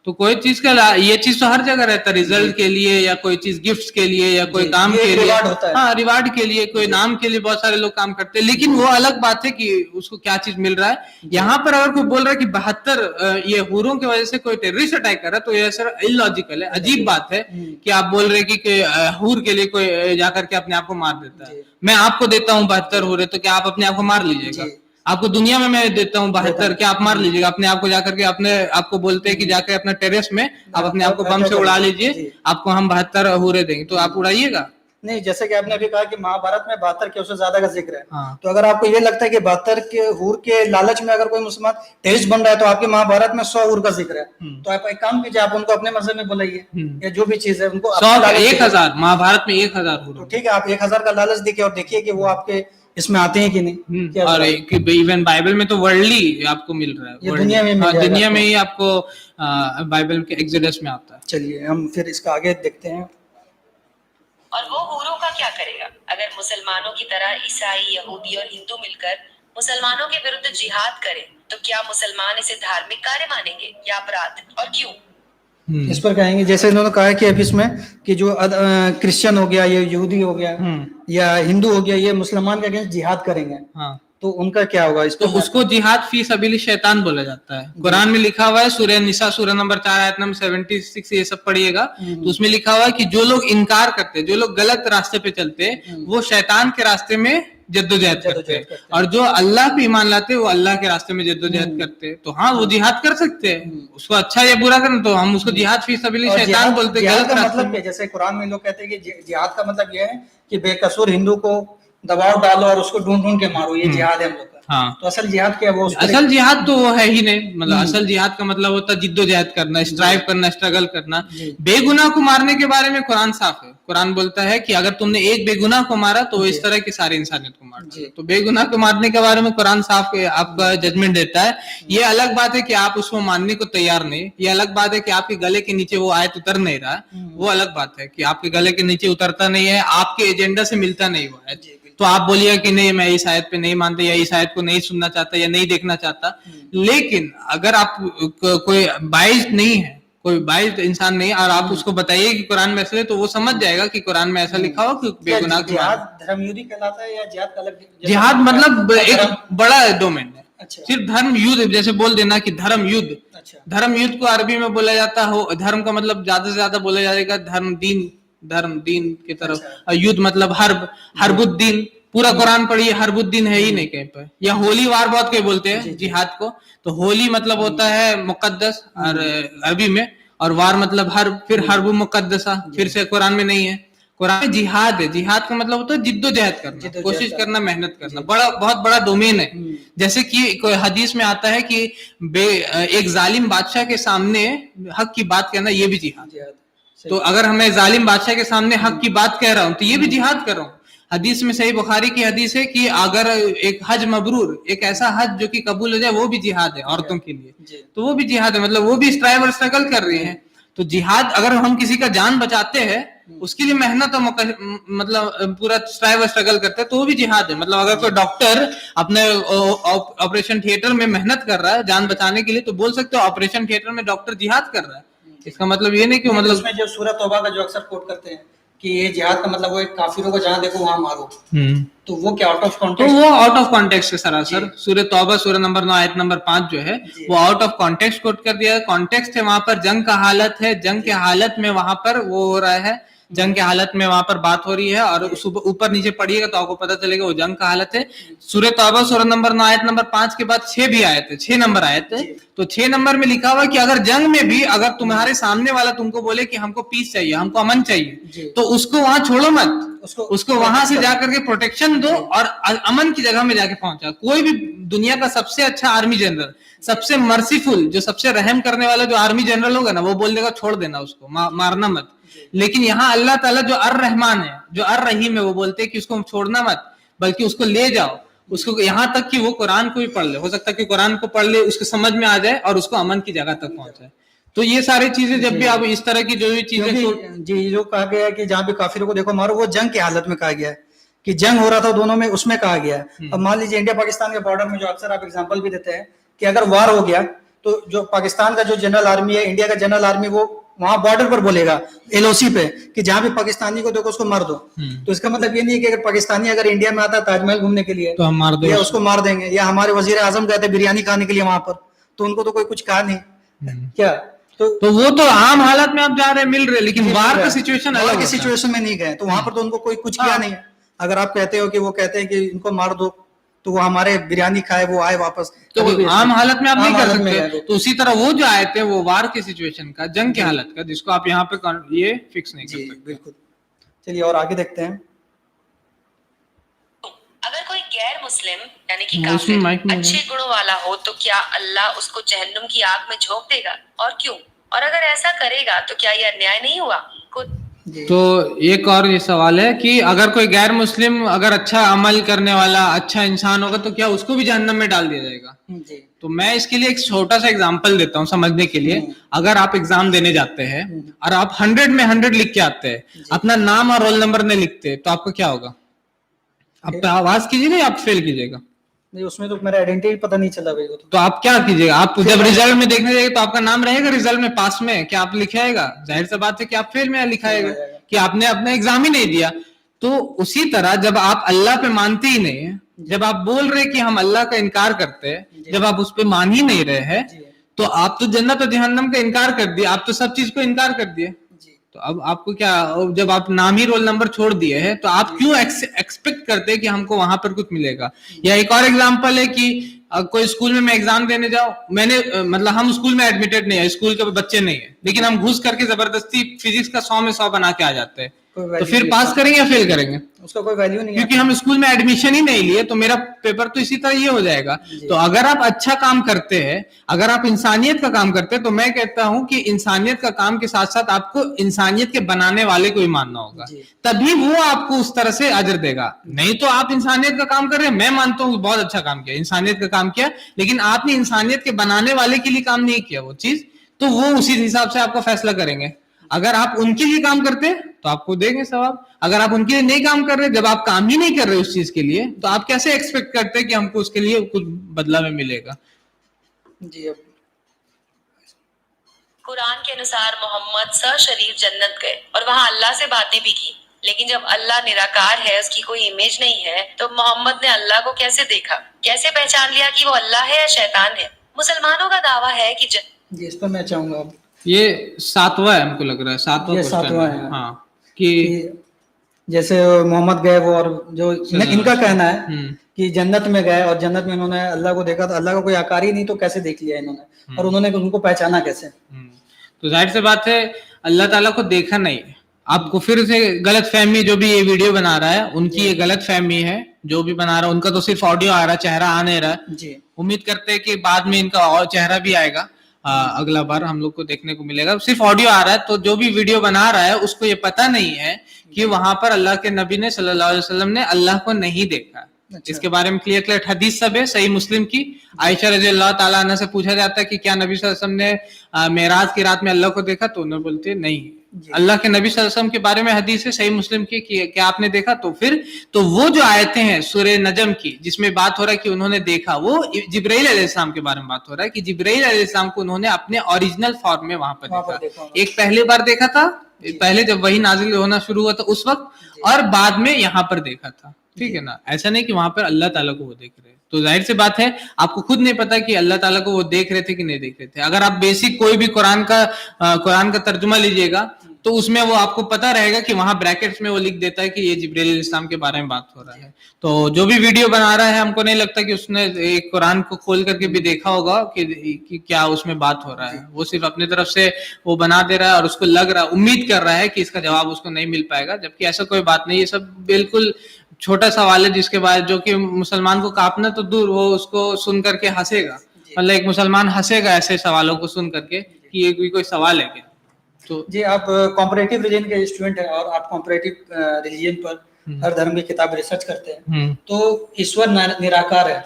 तो कोई चीज का ये चीज तो हर जगह रहता है, रिजल्ट के लिए या कोई चीज गिफ्ट्स के लिए या कोई काम ये के लिए, रिवार्ड होता है। हाँ रिवार्ड के लिए, कोई नाम के लिए बहुत सारे लोग काम करते हैं, लेकिन वो अलग बात है कि उसको क्या चीज मिल रहा है। यहाँ पर अगर कोई बोल रहा है कि 72 ये हूरों की वजह से कोई टेररिस्ट अटैक कर रहा है तो ये सर इलॉजिकल है, अजीब बात है कि आप बोल रहे कि हूर के लिए कोई जाकर के अपने आप को मार देता है। मैं आपको देता हूँ 72 हूरे तो क्या आप अपने आप को मार लीजिएगा? आपको दुनिया में मैं देता हूँ 72, क्या आप मार लीजिएगा? अपने आप को जाकर के अपने आपको बोलते हैं कि जाकर अपने टेरेस में आप अपने आप को बम से उड़ा लीजिए, आपको हम 72 हूरे देंगे, तो आप उड़ाइएगा? नहीं, जैसे कि आपने अभी कहा कि महाभारत में 72 के उससे ज्यादा का जिक्र है। हाँ। तो अगर आपको ये लगता है कि 72 के हूर के लालच में अगर कोई मुसलमान टेररिस्ट बन रहा है तो आपके महाभारत में 100 हूर का जिक्र है, तो आप एक काम कीजिए, आप उनको अपने मजहब में बुलाइए या जो भी चीज है उनको 1000 महाभारत में 1000 हूर, तो ठीक है, आप 1000 का लालच देखिए और देखिए कि वो आपके इसमें आते हैं कि नहीं। क्या और इवन बाइबल में तो वर्ल्डली आपको मिल रहा है, ये दुनिया में मिल जाएगा दुनिया में आपको। ही आपको बाइबल के एक्सोडस में आता है। चलिए हम फिर इसका आगे देखते हैं। और वो हूरों का क्या करेगा? अगर मुसलमानों की तरह ईसाई, यहूदी और हिंदू मिलकर मुसलमानों के विरुद्ध जिहाद करें तो क्या मुसलमान इसे धार्मिक कार्य मानेंगे या अपराध, और क्यों? इस पर कहेंगे जैसे इन्होंने कहा कि अभी इसमें कि जो क्रिश्चियन हो गया, ये यहूदी हो गया या हिंदू हो गया, ये मुसलमान के अगेंस्ट जिहाद करेंगे, हाँ। तो उनका क्या होगा? इस तो उसको जिहाद फी सबील शैतान बोला जाता है। कुरान में लिखा हुआ है, सूरह निसा सूरह नंबर 4 आयत नंबर 76 ये सब पढ़िएगा, तो उसमें लिखा हुआ है कि जो लोग इनकार करते हैं, जो लोग गलत रास्ते पे चलते हैं, वो शैतान के रास्ते में जद्दोजहद करते हैं, और जो अल्लाह पे ईमान लाते हैं वो अल्लाह के रास्ते में जद्दोजहद करते हैं। तो हाँ, वो जिहाद कर सकते हैं, उसको अच्छा या बुरा करना तो हम उसको जिहाद फी सबील शैतान बोलते हैं। जिहाद गलत का रास्ते मतलब क्या? जैसे कुरान में लोग कहते हैं कि जिहाद का मतलब यह है कि बेकसूर हिंदू को दबाव डालो और उसको ढूंढ ढूंढ के मारो, ये जिहाद है हम लोग का। हाँ। तो असल जिहाद क्या है? वो असल जिहाद तो वो है ही नहीं, मतलब असल जिहाद का मतलब होता है जिद्दोजहद करना, स्ट्राइव करना, स्ट्रगल करना। बेगुनाह को मारने के बारे में कुरान साफ है, कुरान बोलता है कि अगर तुमने एक बेगुनाह को मारा तो वो इस तरह की सारी इंसानियत को मार डाला। तो बेगुनाह को मारने के बारे में कुरान साफ आपका जजमेंट देता है। ये अलग बात है कि आप उसको मानने को तैयार नहीं, ये अलग बात है कि आपके गले के नीचे वो आयत उतर नहीं रहा, वो अलग बात है कि आपके गले के नीचे उतरता नहीं है, आपके एजेंडा से मिलता नहीं हुआ है, तो आप बोलिए कि नहीं मैं इस आयत पे नहीं मानता या इस आयत को नहीं सुनना चाहता या नहीं देखना चाहता। लेकिन अगर आप कोई बाइज्ड नहीं है, कोई बाइज्ड इंसान नहीं, और आप उसको बताइए कि कुरान में ऐसा है, तो वो समझ जाएगा कि कुरान में ऐसा लिखा हो कि बेगुनाह की जिहाद धर्मयुद्ध कहलाता है या जिहाद का अलग? जिहाद मतलब एक बड़ा डोमेन है। अच्छा। सिर्फ धर्म युद्ध जैसे बोल देना कि धर्म युद्ध, अच्छा। धर्म युद्ध को अरबी में बोला जाता हो, धर्म का मतलब ज्यादा से ज्यादा बोला जाएगा धर्म दीन की तरफ, और युद्ध मतलब हर्बुद्दीन। पूरा कुरान पढ़िए, हर्बुद्दीन है ही नहीं कहीं पर। या होली वार बहुत कोई बोलते हैं जिहाद को, तो होली मतलब होता है मुकद्दस और अरबी में, और वार मतलब हर्ब, फिर हर्ब मुकद्दसा, फिर से कुरान में नहीं है। कुरान में जिहाद है, जिहाद का मतलब होता है जिद्दोजहद करना, कोशिश करना, मेहनत करना, बहुत बड़ा डोमेन है। जैसे कि कोई हदीस में आता है कि एक जालिम बादशाह के सामने हक की बात कहना, ये भी जिहाद। तो अगर मैं जालिम बादशाह के सामने हक की बात कह रहा हूं तो ये भी जिहाद कर रहा हूँ। हदीस में, सही बुखारी की हदीस है कि अगर एक हज मबरूर, एक ऐसा हज जो कि कबूल हो जाए, वो भी जिहाद है औरतों के लिए, तो वो भी जिहाद है, मतलब वो भी स्ट्राइव और स्ट्रगल कर रही हैं। तो जिहाद, अगर हम किसी का जान बचाते हैं उसके लिए मेहनत और मतलब पूरा स्ट्रगल करते हैं, तो वो भी जिहाद है। मतलब अगर कोई डॉक्टर अपने ऑपरेशन थिएटर में मेहनत कर रहा है जान बचाने के लिए, तो बोल सकते हो ऑपरेशन थिएटर में डॉक्टर जिहाद कर रहा है। इसका मतलब ये नहीं कि मतलब उसमें जो सूरह तौबा का जो अक्सर कोट करते हैं कि ये जिहाद का मतलब वो एक काफिरों को जहां देखो वहां मारो, तो वो क्या आउट ऑफ तो कॉन्टेक्स्ट? वो आउट ऑफ कॉन्टेक्स्ट है सरासर। सूरह तौबा सूरह नंबर 9 आयत नंबर 5 जो है वो आउट ऑफ कॉन्टेक्स्ट कोट कर दिया है। कॉन्टेक्स्ट है वहां पर जंग का हालत है, जंग के हालत में वहां पर वो हो रहा है, जंग के हालत में वहां पर बात हो रही है, और उस ऊपर नीचे पढ़िएगा तो आपको पता चलेगा वो जंग का हालत है। सूरह तौबा सूरह नंबर 9 आयत नंबर 5 के बाद 6 भी आयत है, 6 नंबर आयत है। तो 6 नंबर में लिखा हुआ कि अगर जंग में भी अगर तुम्हारे सामने वाला तुमको बोले कि हमको पीस चाहिए, हमको अमन चाहिए, तो उसको वहां छोड़ो मत, उसको वहां से जाकर के प्रोटेक्शन दो और अमन की जगह में जाके पहुंचा। कोई भी दुनिया का सबसे अच्छा आर्मी जनरल, सबसे मर्सीफुल, जो सबसे रहम करने वाला जो आर्मी जनरल होगा ना, वो बोल देगा छोड़ देना उसको, मारना मत। लेकिन यहाँ अल्लाह ताला जो अर रहमान है, जो अर रहीम है, वो बोलते हैं कि उसको छोड़ना मत, बल्कि उसको ले जाओ, उसको यहाँ तक कि वो कुरान को भी पढ़ ले, हो सकता है कि कुरान को पढ़ ले, उसको समझ में आ जाए और उसको अमन की जगह तक पहुंचाए। तो ये सारी चीजें जब भी आप इस तरह की जो भी चीजें जी जो कहा गया है कि जहाँ भी काफिरों को देखो मारो, वो जंग की हालत में कहा गया है कि जंग हो रहा था दोनों में, उसमें कहा गया है। अब मान लीजिए इंडिया पाकिस्तान के बॉर्डर में जो अक्सर आप एग्जांपल भी देते हैं कि अगर वार हो गया तो जो पाकिस्तान का जो जनरल आर्मी है, इंडिया का जनरल आर्मी, वो वहां बॉर्डर पर बोलेगा एलओसी पे कि जहां भी पाकिस्तानी को देखो उसको मार दो। तो इसका मतलब ये नहीं है कि अगर पाकिस्तानी अगर इंडिया में आता है ताजमहल घूमने के लिए तो हम मार दो, या उसको मार देंगे, या हमारे वजीर आजम गए थे बिरयानी खाने के लिए वहां पर, तो उनको तो कोई कुछ कहा नहीं क्या? तो वो तो आम हालत में आप जा रहे हैं, मिल रहे, लेकिन वार का सिचुएशन अलग के सिचुएशन में नहीं गए, तो वहां पर तो उनको कोई कुछ किया नहीं है। अगर आप कहते हो कि वो कहते हैं कि इनको मार दो, तो वो हमारे बिरयानी खाए वो आए वापस, तो आम हालत में आप नहीं कर सकते। तो उसी तरह वो जो आए थे वो वार के सिचुएशन का, जंग की हालत का, जिसको आप यहाँ पे ये फिक्स नहीं कर सकते। बिल्कुल। चलिए और आगे देखते हैं। अगर कोई गैर मुस्लिम यानी कि काफिर अच्छे गुणों वाला हो तो क्या अल्लाह उसको जहन्नुम की आग में झोंक देगा, और क्यों? और अगर ऐसा करेगा तो क्या ये अन्याय नहीं हुआ? तो एक और ये सवाल है कि अगर कोई गैर मुस्लिम अगर अच्छा अमल करने वाला अच्छा इंसान होगा तो क्या उसको भी जहन्नम में डाल दिया जाएगा? तो मैं इसके लिए एक छोटा सा एग्जांपल देता हूँ समझने के लिए। अगर आप एग्जाम देने जाते हैं और आप 100 में 100 लिख के आते हैं, अपना नाम और रोल नंबर नहीं लिखते, तो आपका क्या होगा? आप आवाज कीजिए ना, आप फेल कीजिएगा। नहीं, उसमें तो मेरा आइडेंटिटी पता नहीं चला भाई। तो आप क्या कीजिएगा? आप जब रिजल्ट में देखने जाएंगे तो आपका नाम रहेगा रिजल्ट में, पास में, क्या आप लिखाएगा? जाहिर सी बात है कि आप फेल में लिखाएगा कि आपने अपना एग्जाम ही नहीं दिया। तो उसी तरह जब आप अल्लाह पे मानते ही नहीं है, जब आप बोल रहे कि हम अल्लाह का इनकार करते हैं, जब आप उस पे मान ही नहीं रहे हैं, तो आप तो जन्नत और जहन्नम का इनकार कर दिए, आप तो सब चीज को इनकार कर दिए। तो अब आपको क्या, जब आप नाम ही रोल नंबर छोड़ दिए हैं, तो आप क्यों एक्सपेक्ट करते हैं कि हमको वहां पर कुछ मिलेगा? या एक और एग्जांपल है कि कोई स्कूल में मैं एग्जाम देने जाऊं, मैंने मतलब हम स्कूल में एडमिटेड नहीं है, स्कूल के बच्चे नहीं है, लेकिन हम घुस करके जबरदस्ती फिजिक्स का 100 में 100 बना के आ जाते हैं, तो फिर पास करेंगे या फेल करेंगे? उसका कोई वैल्यू नहीं है, क्योंकि हम स्कूल में एडमिशन ही नहीं लिए, तो मेरा पेपर तो इसी तरह ये हो जाएगा। तो अगर आप अच्छा काम करते हैं, अगर आप इंसानियत का काम करते हैं, तो मैं कहता हूं कि इंसानियत का काम के साथ साथ आपको इंसानियत के बनाने वाले को भी मानना होगा, तभी वो आपको उस तरह से अजर देगा। नहीं तो आप इंसानियत का काम कर रहे हैं, मैं मानता हूँ बहुत अच्छा काम किया, इंसानियत का काम किया, लेकिन आपने इंसानियत के बनाने वाले के लिए काम नहीं किया वो चीज, तो वो उसी हिसाब से आपका फैसला करेंगे। अगर आप उनके लिए काम करते हैं तो आपको देंगे सवाब, अगर आप उनके लिए नहीं काम कर रहे, जब आप काम ही नहीं कर रहे उस चीज के लिए, तो आप कैसे एक्सपेक्ट करते हैं कि हमको उसके लिए कुछ बदला में मिलेगा? जी। अब कुरान के अनुसार मोहम्मद सशरीर जन्नत गए और वहाँ अल्लाह से बातें भी की, लेकिन जब अल्लाह निराकार है, उसकी कोई इमेज नहीं है, तो मोहम्मद ने अल्लाह को कैसे देखा, कैसे पहचान लिया कि वो अल्लाह है या शैतान है? मुसलमानों का दावा है कि जी, इस पर मैं चाहूंगा। ये 7वां है, हमको लग रहा है 7वां है। हाँ, कि जैसे मोहम्मद गए वो, और जो इनका कहना है कि जन्नत में गए और जन्नत में इन्होंने अल्लाह को देखा, तो अल्लाह का कोई आकार ही नहीं, तो कैसे देख लिया इन्होंने, और उन्होंने उनको पहचाना कैसे? तो जाहिर सी बात है अल्लाह ताला को देखा नहीं। आपको फिर से गलत फहमी, जो भी ये वीडियो बना रहा है उनकी ये गलत फहमी है, जो भी बना रहा है उनका तो सिर्फ ऑडियो आ रहा है, चेहरा आ नहीं रहा है। उम्मीद करते हैं कि बाद में इनका और चेहरा भी आएगा, अगला बार हम लोग को देखने को मिलेगा। सिर्फ ऑडियो आ रहा है, तो जो भी वीडियो बना रहा है उसको ये पता नहीं है कि वहां पर अल्लाह के नबी ने सल्लल्लाहु अलैहि वसल्लम ने अल्लाह को नहीं देखा। इसके बारे में क्लियर क्लियर हदीस सब है सही मुस्लिम की। आयशा रज़ियल्लाहु ताला अन्हा से पूछा जाता है कि क्या नबी सल्लल्लाहु अलैहि वसल्लम ने मेराज की रात में अल्लाह को देखा, तो उन्होंने बोलते नहीं। अल्लाह के नबी सल्लल्लाहु अलैहि वसल्लम के बारे में हदीस है सही मुस्लिम की कि क्या आपने देखा, तो फिर तो वो जो आयतें हैं सूरह नजम की जिसमें बात हो रहा है कि उन्होंने देखा, वो जिब्राइल अलैहिस्सलाम के बारे में बात हो रहा है कि जिब्राइल अलैहिस्सलाम को उन्होंने अपने ओरिजिनल फॉर्म में वहां पर देखा। एक पहले बार देखा था, पहले जब वही नाजिल होना शुरू हुआ था उस वक्त, और बाद में यहाँ पर देखा था, ठीक है ना। ऐसा नहीं कि वहां पर अल्लाह ताला को वो देख रहे। तो जाहिर सी बात है आपको खुद नहीं पता कि अल्लाह ताला को वो देख रहे थे कि नहीं देख रहे थे। अगर आप बेसिक कोई भी कुरान का तर्जुमा लीजिएगा तो उसमें वो आपको पता रहेगा कि वहां ब्रैकेट्स में वो लिख देता है कि ये जिब्रील अलैहिस्सलाम के बारे में बात हो रहा है। तो जो भी वीडियो बना रहा है हमको नहीं लगता कि उसने एक कुरान को खोल करके भी देखा होगा कि क्या उसमें बात हो रहा है। वो सिर्फ अपनी तरफ से वो बना दे रहा है और उसको लग रहा, उम्मीद कर रहा है कि इसका जवाब उसको नहीं मिल पाएगा, जबकि ऐसा कोई बात नहीं। ये सब बिल्कुल छोटा सवाल है जिसके बाद जो कि मुसलमान को कांपना तो दूर, वो उसको सुन करके हंसेगा। मतलब एक मुसलमान हंसेगा ऐसे सवालों को सुन करके कि ये कोई सवाल है क्या। तो जी, आप कॉम्परेटिव रिलीजन के स्टूडेंट हैं और आप कॉम्परेटिव रिलीजन पर हर धर्म की किताब रिसर्च करते हैं, तो ईश्वर निराकार है,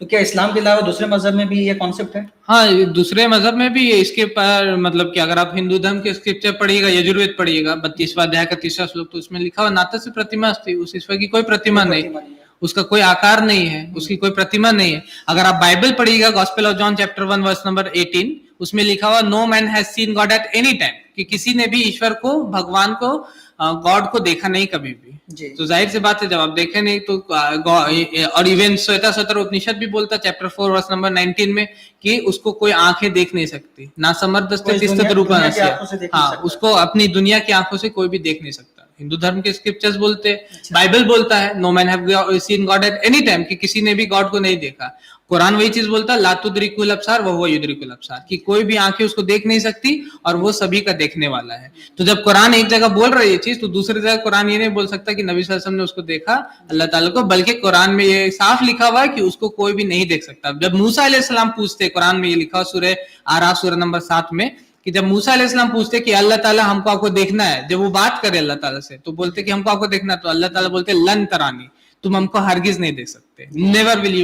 तो क्या इस्लाम के अलावा दूसरे मजहब में भी ये कॉन्सेप्ट है? हाँ, दूसरे मजहब में भी इसके पर मतलब कि अगर आप हिंदू धर्म के स्क्रिप्चर पढ़िएगा, यजुर्वेद पढ़िएगा 32वां अध्याय का 3रा श्लोक, तो उसमें लिखा हुआ नाता से प्रतिमा अस्ति, उस ईश्वर की कोई प्रतिमा नहीं, उसका कोई आकार नहीं है, उसकी कोई प्रतिमा नहीं है। अगर आप बाइबल पढ़िएगा gospel of John chapter 1 verse number 18, उसमें लिखा हुआ no man has seen God at any time, कि किसी ने भी ईश्वर को, भगवान को, गॉड को देखा नहीं कभी भी। तो जाहिर सी बात है जब आप देखे नहीं तो और इवन श्वेता सत्र उपनिषद भी बोलता चैप्टर 4 वर्स नंबर 19 में कि उसको कोई आंखें देख नहीं सकती, ना समर्थस्ते तिस्तत रूपा, हाँ, उसको अपनी दुनिया की आंखों से कोई भी देख नहीं सकता। हिंदू धर्म के स्क्रिप्चर्स बोलते हैं, बाइबल बोलता है no man have seen God at any time, कि किसी ने भी गॉड को नहीं देखा। कुरान वही चीज बोलता है ला तुद्रिकुल अब्सार व हुवा युद्रिकुल अब्सार, कि कोई भी आंखें उसको देख नहीं सकती और वो सभी का देखने वाला है। तो जब कुरान एक जगह बोल रहा है ये चीज, तो दूसरी जगह कुरान ये नहीं बोल सकता कि नबी सल्लल्लाहु अलैहि वसल्लम ने उसको देखा अल्लाह ताला को, बल्कि कुरान में ये साफ लिखा हुआ है कि उसको कोई भी नहीं देख सकता। जब मूसा अलैहिस्सलाम पूछते, कुरान में ये लिखा हुआ सूरह आराफ सूरह नंबर 7 में, कि जब मूसा अलैहिस्सलाम पूछते कि अल्लाह ताला हमको आपको देखना है, जब वो बात करे अल्लाह ताला से तो बोलते कि हमको आपको देखना है, तो अल्लाह ताला बोलते लन तरानी, तुम हमको हरगिज नहीं देख सकते, never will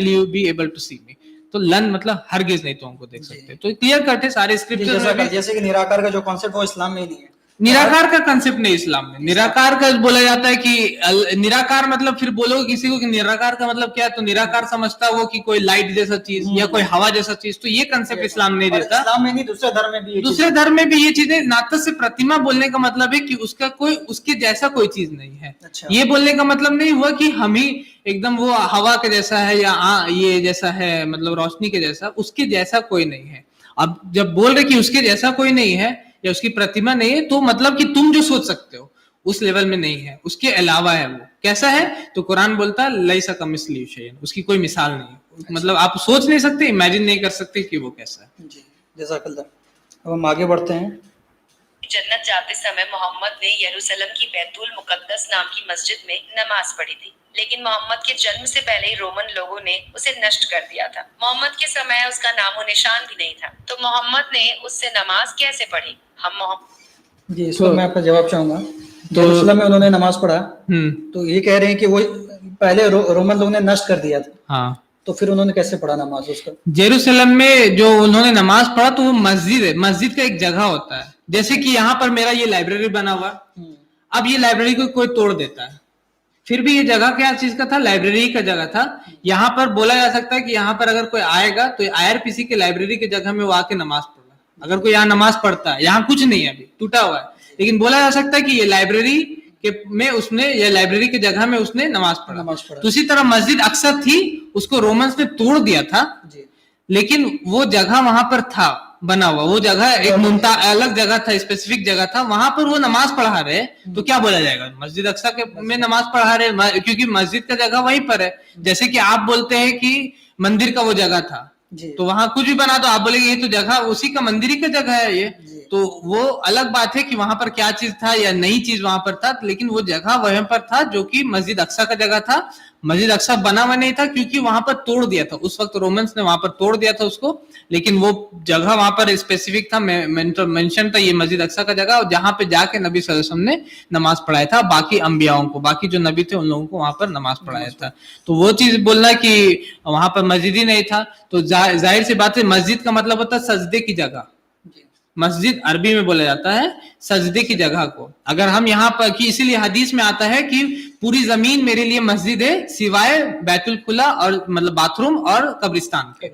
you be able to see me. तो लन मतलब हरगिज नहीं तुम हमको देख सकते। तो क्लियर कट है सारे स्क्रिप्चर। जैसे कि निराकार का जो कॉन्सेप्ट वो इस्लाम में ही नहीं है, निराकार का कंसेप्ट नहीं इस्लाम में। निराकार का बोला जाता है कि निराकार मतलब, फिर बोलोगे किसी को कि निराकार का मतलब क्या है, तो निराकार समझता वो कि कोई लाइट जैसा चीज या कोई हवा जैसा चीज, तो ये कंसेप्ट इस्लाम नहीं देता। इस्लाम में नहीं, दूसरे धर्म में भी, दूसरे धर्म में भी ये चीजें। नाता से प्रतिमा बोलने का मतलब है कि उसका कोई, उसके जैसा कोई चीज नहीं है। अच्छा। ये बोलने का मतलब नहीं हुआ कि हम ही एकदम वो हवा के जैसा है या ये जैसा है, मतलब रोशनी के जैसा, उसके जैसा कोई नहीं है। अब जब बोल रहे कि उसके जैसा कोई नहीं है या उसकी प्रतिमा नहीं है, तो मतलब कि तुम जो सोच सकते हो उस लेवल में नहीं है, उसके अलावा है। वो कैसा है, तो कुरान बोलता है लैसा कमिस्लिही शैअन, उसकी कोई मिसाल नहीं है। अच्छा। मतलब आप सोच नहीं सकते, इमेजिन नहीं कर सकते कि वो कैसा है। जी, जज़ाकल्लाह। अब हम आगे बढ़ते हैं। जन्नत जाते समय मोहम्मद ने यरूशलेम की बैतुल मुकद्दस नाम की मस्जिद में नमाज पढ़ी थी, लेकिन मोहम्मद के जन्म से पहले ही रोमन लोगों ने उसे नष्ट कर दिया था। मोहम्मद के समय उसका नामो निशान भी नहीं था, तो मोहम्मद ने उससे नमाज कैसे पढ़ी? जी, इसको मैं आपका जवाब चाहूंगा। तो यरूशलेम में उन्होंने नमाज पढ़ा, तो ये कह रहे हैं कि वो पहले रोमन लोगों ने नष्ट कर दिया था। हाँ, तो फिर उन्होंने कैसे पढ़ा नमाज उसका? जेरूसलम में जो उन्होंने नमाज पढ़ा, तो वो मस्जिद है, मस्जिद का एक जगह होता है। जैसे कि यहाँ पर मेरा ये लाइब्रेरी बना हुआ, अब ये लाइब्रेरी को कोई तोड़ देता है, फिर भी ये जगह क्या चीज का था, लाइब्रेरी का जगह था। यहाँ पर बोला जा सकता है कि यहाँ पर अगर कोई आएगा तो IRPC के लाइब्रेरी की जगह में वो आके नमाज पढ़ रहा है। अगर कोई यहाँ नमाज पढ़ता है, यहाँ कुछ नहीं है, अभी टूटा हुआ है, लेकिन बोला जा सकता है कि ये लाइब्रेरी में उसने, या लाइब्रेरी की जगह में उसने नमाज पढ़ा। तो इसी तरह मस्जिद अक्सर थी, उसको रोमन्स ने तोड़ दिया था, लेकिन वो जगह वहां पर था बना हुआ, वो जगह एक अलग जगह था, स्पेसिफिक जगह था, वहां पर वो नमाज पढ़ा रहे, तो क्या बोला जाएगा, मस्जिद अक्सा के में नमाज पढ़ा रहे, क्योंकि मस्जिद का जगह वहीं पर है। जैसे कि आप बोलते हैं कि मंदिर का वो जगह था, तो वहां कुछ भी बना दो, आप बोलेंगे ये तो जगह उसी का, मंदिर ही का जगह है ये, तो वो अलग बात है कि वहां पर क्या चीज था या नई चीज वहां पर था, लेकिन वो जगह वहां पर था जो कि मस्जिद अक्सा का जगह था। मस्जिद अक्सा बना हुआ नहीं था क्योंकि वहां पर तोड़ दिया था, उस वक्त रोमन्स ने वहां पर तोड़ दिया था उसको, लेकिन वो जगह वहां पर स्पेसिफिक था, मेंशन था ये मस्जिद अक्सा का जगह, और जहां पे जाके नबी सल्लल्लाहु अलैहि वसल्लम ने नमाज पढ़ाया था, बाकी अंबियाओं को, बाकी जो नबी थे उन लोगों को वहां पर नमाज पढ़ाया था। तो वो चीज बोलना कि वहां पर मस्जिद ही नहीं था, तो जाहिर सी बात है मस्जिद का मतलब होता है सजदे की जगह। मस्जिद अरबी में बोला जाता है सजदे की जगह को। अगर हम यहाँ पर कि इसीलिए हदीस में आता है कि पूरी जमीन मेरे लिए मस्जिद है सिवाय बैतुल खुला और मतलब बाथरूम और कब्रिस्तान के।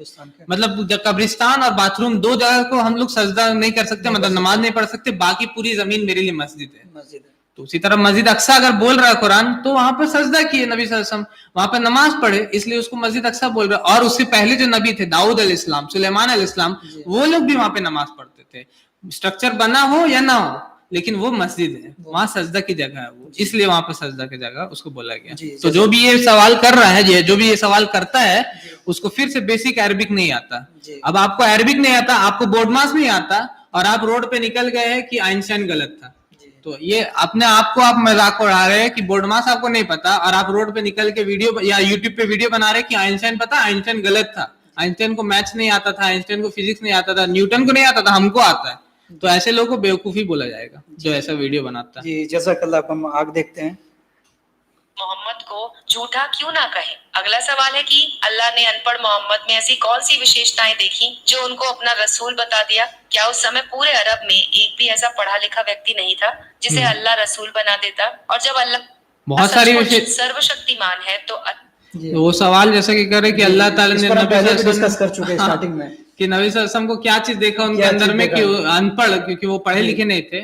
मतलब कब्रिस्तान और बाथरूम दो जगह को हम लोग सजदा नहीं कर सकते, मतलब नमाज नहीं पढ़ सकते, बाकी पूरी जमीन मेरे लिए मस्जिद है। तो उसी तरह मस्जिद अक्सा अगर बोल रहा है कुरान, तो वहां पर सजदा किए नबी सल्लल्लाहु अलैहि वसल्लम, वहां पर नमाज पढ़े, इसलिए उसको मस्जिद अक्सा बोल रहे। और उससे पहले जो नबी थे दाऊद अलैहिस्सलाम, सुलेमान अलैहिस्सलाम, वो लोग भी वहां पे नमाज पढ़ते थे, स्ट्रक्चर बना हो या ना हो, लेकिन वो मस्जिद है, वहां सजदा की जगह है वो, इसलिए वहां पर सजदा की जगह उसको बोला गया। तो जो भी ये सवाल कर रहा है, जो भी ये सवाल करता है, उसको फिर से बेसिक अरबिक नहीं आता। अब आपको अरबिक नहीं आता, आपको बोर्डमास नहीं आता, और आप रोड पे निकल गए हैं कि आइंस्टाइन गलत था, तो ये अपने आप को आप मजाक उड़ा रहे हैं कि बोर्डमास आपको नहीं पता, और आप रोड पे निकल के वीडियो या यूट्यूब पे वीडियो बना रहे हैं कि आइंस्टाइन पता, आइंस्टाइन गलत था, आइंस्टाइन को मैथ्स नहीं आता था, आइंस्टाइन को फिजिक्स नहीं आता था, न्यूटन को नहीं आता था, हमको आता है। तो ऐसे लोगों को बेवकूफी बोला जाएगा जो ऐसा वीडियो बनाता है। जी जज़ाकल्लाह। हम आगे देखते हैं। मोहम्मद को झूठा क्यों ना कहें। अगला सवाल है कि अल्लाह ने अनपढ़ मोहम्मद में ऐसी कौन सी विशेषताएं देखी जो उनको अपना रसूल बता दिया। क्या उस समय पूरे अरब में एक भी ऐसा पढ़ा लिखा व्यक्ति नहीं था जिसे अल्लाह रसूल बना देता। और जब अल्लाह बहुत सारी सर्वशक्तिमान है तो वो सवाल जैसा कि करे कि अल्लाह ताला ने पहले भी डिस्कस कर चुके हैं स्टार्टिंग में कि नबी सल्लल्लाहु अलैहि वसल्लम को क्या चीज देखा उनके अंदर में कि अनपढ़, क्योंकि वो पढ़े लिखे नहीं थे।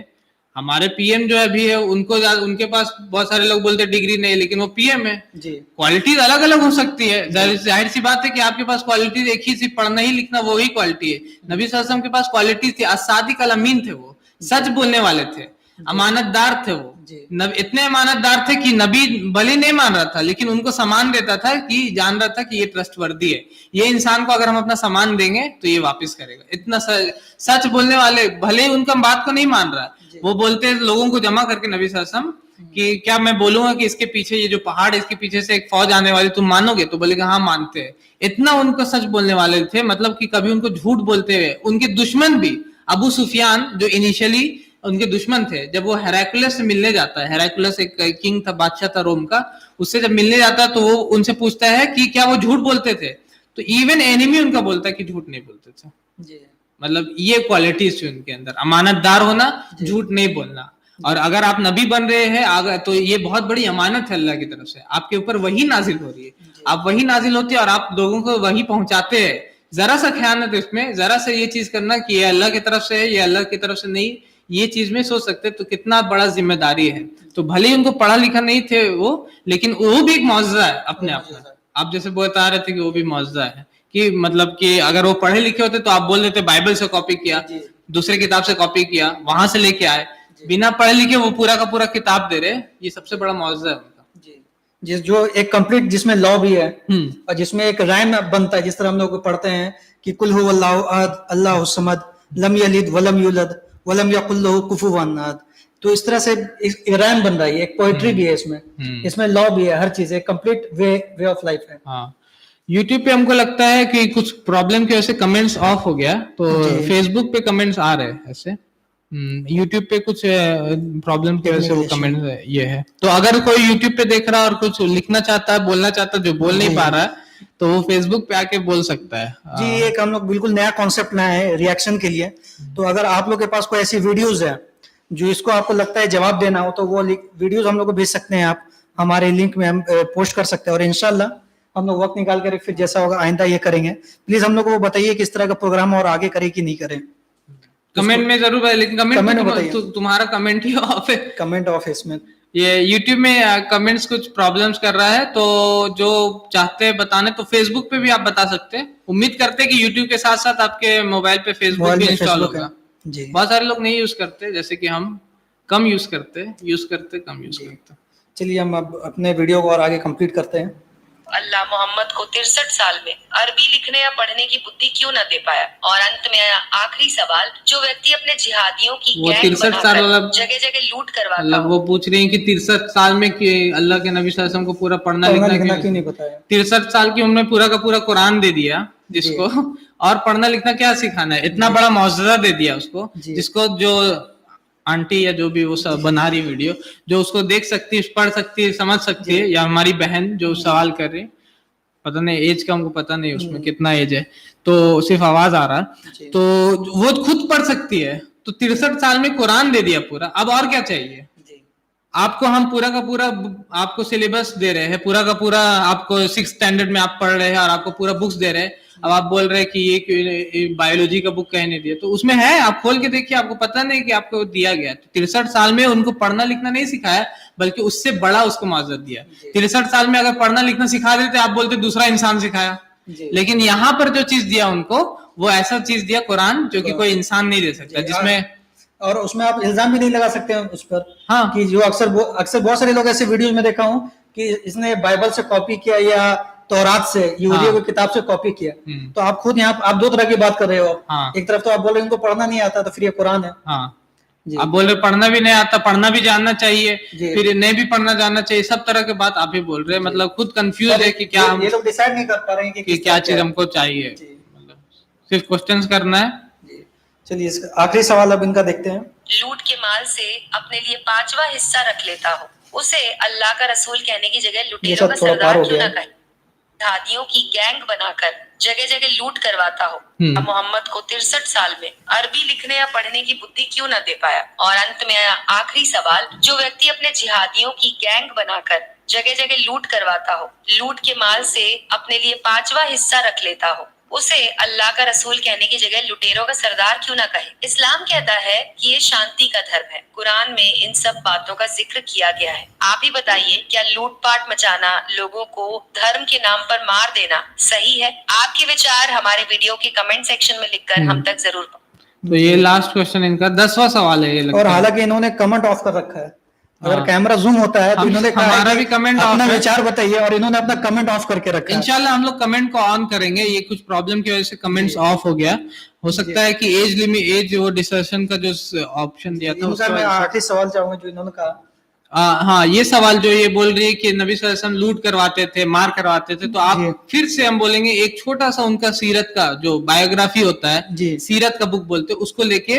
हमारे पीएम जो अभी है उनको उनके पास बहुत सारे लोग बोलते डिग्री नहीं, लेकिन वो पीएम है। क्वालिटीज अलग अलग हो सकती है, जाहिर सी बात है कि आपके पास क्वालिटीज एक ही, सिर्फ पढ़ना ही लिखना वो ही क्वालिटी है। नबी सल्लल्लाहु अलैहि वसल्लम के पास क्वालिटीज थी, असादिक अल अमीन थे, वो सच बोलने वाले थे, अमानतदार थे वो। इतने अमानतदार थे कि नबी भले नहीं मान रहा था लेकिन उनको सामान देता था कि जान रहा था कि ये ट्रस्टवर्दी है, ये इंसान को अगर हम अपना सामान देंगे तो ये वापस करेगा। इतना सच बोलने वाले, भले ही उनका बात को नहीं मान रहा, वो बोलते लोगों को जमा करके नबी सल्लल्लाहु अलैहि वसल्लम कि क्या मैं बोलूंगा कि इसके पीछे ये जो पहाड़ है इसके पीछे से एक फौज आने वाली, तुम मानोगे? तो बोलेगा हाँ मानते हैं। इतना उनको सच बोलने वाले थे, मतलब कि कभी उनको झूठ बोलते हुए। उनके दुश्मन भी, अबू सुफियान जो इनिशियली उनके दुश्मन थे, जब वो हेराक्लियस से मिलने जाता है, हेराक्लियस एक किंग था, बादशाह था रोम का, उससे जब मिलने जाता है तो वो उनसे पूछता है कि क्या वो झूठ बोलते थे, तो इवन एनिमी उनका बोलता है कि झूठ नहीं बोलते थे। मतलब ये क्वालिटीज थी उनके अंदर, अमानतदार होना, झूठ नहीं बोलना। और अगर आप नबी बन रहे हैं तो ये बहुत बड़ी अमानत है अल्लाह की तरफ से, आपके ऊपर वही नाजिल हो रही है, आप वही नाजिल होती है और आप लोगों को वही पहुंचाते हैं। जरा सा ख्यानत इसमें, जरा सा ये चीज करना कि ये अल्लाह की तरफ से है, ये अल्लाह की तरफ से नहीं, ये चीज में सोच सकते तो कितना बड़ा जिम्मेदारी है। तो भले ही उनको पढ़ा लिखा नहीं थे वो, लेकिन वो भी एक मौजज़ा है अपने आप में। आप जैसे बता रहे थे कि वो भी मौजज़ा है कि मतलब कि अगर वो पढ़े लिखे होते तो आप बोल देते बाइबल से कॉपी किया, दूसरे किताब से कॉपी किया, वहां से लेके आए। बिना पढ़े लिखे वो पूरा का पूरा किताब दे रहे, ये सबसे बड़ा मौजज़ा है उनका। जो एक कंप्लीट जिसमें लॉ भी है और जिसमें एक राइम बनता है, जिस तरह हम लोग पढ़ते हैं कि कुल हुवल्लाहु अहद अल्लाहु समद लम यलिद वलम यूलद वलम यकुल लहू कुफुवन अहद। तो इस तरह से एक राइम बन रहा है, एक पोएट्री भी है इसमें लॉ भी है, हर चीज है, कंप्लीट वे ऑफ लाइफ है। हाँ, यूट्यूब पे हमको लगता है कि कुछ प्रॉब्लम की वजह से कमेंट्स ऑफ हो गया, तो फेसबुक पे कमेंट्स आ रहे हैं ऐसे। यूट्यूब पे कुछ प्रॉब्लम की वजह से वो कमेंट ये है। तो अगर कोई यूट्यूब पे देख रहा है और कुछ लिखना चाहता है, बोलना चाहता है, जो बोल नहीं पा रहा है, तो वो फेसबुक पे आके बोल सकता है। जी, एक हम लोग बिल्कुल नया कॉन्सेप्ट लाए हैं रिएक्शन के लिए। तो अगर आप लोग के पास कोई ऐसी वीडियोस है जो इसको आपको लगता है जवाब देना हो, तो वो वीडियोस हम लोग को भेज सकते हैं, आप हमारे लिंक में हम पोस्ट कर सकते हैं, और इंशाल्लाह हम लोग वक्त निकाल कर फिर जैसा होगा आइंदा ये करेंगे। प्लीज हम लोग को बताइए किस तरह का प्रोग्राम और आगे करें कि नहीं करें, कमेंट में जरूर बताइए। लेकिन कमेंट में तुम्हारा कमेंट ही ऑफ है, कमेंट ऑफ है इसमें। ये YouTube में कमेंट्स कुछ प्रॉब्लम्स कर रहा है, तो जो चाहते हैं बताने तो फेसबुक पे भी आप बता सकते हैं। उम्मीद करते हैं कि YouTube के साथ साथ आपके मोबाइल पे फेसबुक भी इंस्टॉल होगा। बहुत सारे लोग नहीं यूज करते, जैसे कि हम कम यूज करते। चलिए हम अब अपने वीडियो को और आगे कंप्लीट करते हैं। अल्लाह मोहम्मद को 63 साल में अरबी लिखने या पढ़ने की बुद्धि क्यों न दे पाया। और अंत में आखिरी सवाल, जो व्यक्ति अपने जिहादियों की वो गैंग 63 साल बनाकर जगह जगह लूट करवाता मतलब हो। वो पूछ रही है कि 63 साल में कि अल्लाह के नबी सल्लल्लाहु अलैहि वसल्लम को पूरा पढ़ना लिखना क्यों नहीं बताया? 63 साल की उम्र में पूरा का पूरा कुरान दे दिया जिसको, और पढ़ना लिखना क्या सिखाना है, इतना बड़ा मौजज़ा दे दिया उसको, जिसको जो आंटी या जो भी वो सब बना रही वीडियो, जो उसको देख सकती है, पढ़ सकती है, समझ सकती है, या हमारी बहन जो सवाल कर रही है, पता नहीं एज का हमको पता नहीं उसमें कितना एज है, तो सिर्फ आवाज आ रहा है, तो वो खुद पढ़ सकती है। तो 63 साल में कुरान दे दिया पूरा, अब और क्या चाहिए आपको? हम पूरा का पूरा आपको सिलेबस दे रहे हैं, पूरा का पूरा आपको 6th स्टैंडर्ड में आप पढ़ रहे हैं और आपको पूरा बुक्स दे रहे हैं। अब आप बोल रहे हैं कि ये बायोलॉजी का बुक कहीं नहीं दिया, तो उसमें है, आप खोल के देखिए, आपको पता नहीं कि आपको दिया गया। तो 63 साल में उनको पढ़ना लिखना नहीं सिखाया, बल्कि उससे बड़ा उसको माजत दिया। 63 साल में अगर पढ़ना लिखना सिखा देते, आप बोलते दूसरा इंसान सिखाया, लेकिन यहाँ पर जो चीज दिया उनको, वो ऐसा चीज दिया कुरान, जो कि कोई इंसान नहीं दे सकता, जिसमें और उसमें आप इल्जाम भी नहीं लगा सकते हैं उस पर। हाँ, कि जो अक्सर बहुत सारे लोग ऐसे वीडियोस में देखा हूं कि इसने बाइबल से कॉपी किया या तौरात से, यहूदियों की किताब से कॉपी किया। तो आप खुद यहाँ आप दो तरह की बात कर रहे हो। एक तरफ तो आप बोल रहे हैं उनको पढ़ना नहीं आता, तो फिर ये कुरान है। आप बोल रहे पढ़ना भी नहीं आता, पढ़ना भी जानना चाहिए, फिर नहीं भी पढ़ना जानना चाहिए, सब तरह के बात आप ही बोल रहे हैं। मतलब खुद कंफ्यूज है कि क्या ये लोग डिसाइड नहीं कर पा रहे हैं कि क्या चीज हमको चाहिए, मतलब सिर्फ क्वेश्चंस करना है। चलिए आखिरी सवाल अब इनका देखते हैं। लूट के माल से अपने लिए 5वां हिस्सा रख लेता हो, उसे अल्लाह का रसूल कहने की जगह लुटेरों का सरदार क्यों न कहे। जिहादियों की गैंग बनाकर जगह जगह लूट करवाता हो। मोहम्मद को 63 साल में अरबी लिखने या पढ़ने की बुद्धि क्यों न दे पाया। और अंत में आखिरी सवाल, जो व्यक्ति अपने जिहादियों की गैंग बनाकर जगह जगह लूट करवाता हो, लूट के माल से अपने लिए 5वां हिस्सा रख लेता हो, उसे अल्लाह का रसूल कहने की जगह लुटेरों का सरदार क्यों ना कहे। इस्लाम कहता है कि ये शांति का धर्म है। कुरान में इन सब बातों का जिक्र किया गया है। आप ही बताइए, क्या लूटपाट मचाना, लोगों को धर्म के नाम पर मार देना सही है? आपके विचार हमारे वीडियो के कमेंट सेक्शन में लिखकर हम तक जरूर। तो ये लास्ट क्वेश्चन इनका 10वां सवाल है ये लगता और हालांकि इन्होंने कमेंट ऑफ कर रखा है। अगर कैमरा जूम होता है तो इन्होंने हमारा भी कमेंट अपना विचार बताइए, और इन्होंने अपना कमेंट ऑफ करके रखा है। इंशाल्लाह हम लोग कमेंट को ऑन करेंगे। ये कुछ प्रॉब्लम की वजह से कमेंट्स ऑफ हो गया, हो सकता है कि एज लिमिट, एज वो डिस्कशन का जो ऑप्शन दिया था उसका। मैं आखिरी सवाल चाहूंगा जो इन्होंने कहा। हाँ, ये सवाल जो ये बोल रही है कि नबी सल्लल्लाहु अलैहि वसल्लम लूट करवाते थे, मार करवाते थे, तो आप फिर से हम बोलेंगे एक छोटा सा उनका सीरत का जो बायोग्राफी होता है, सीरत का बुक बोलते हैं, उसको लेके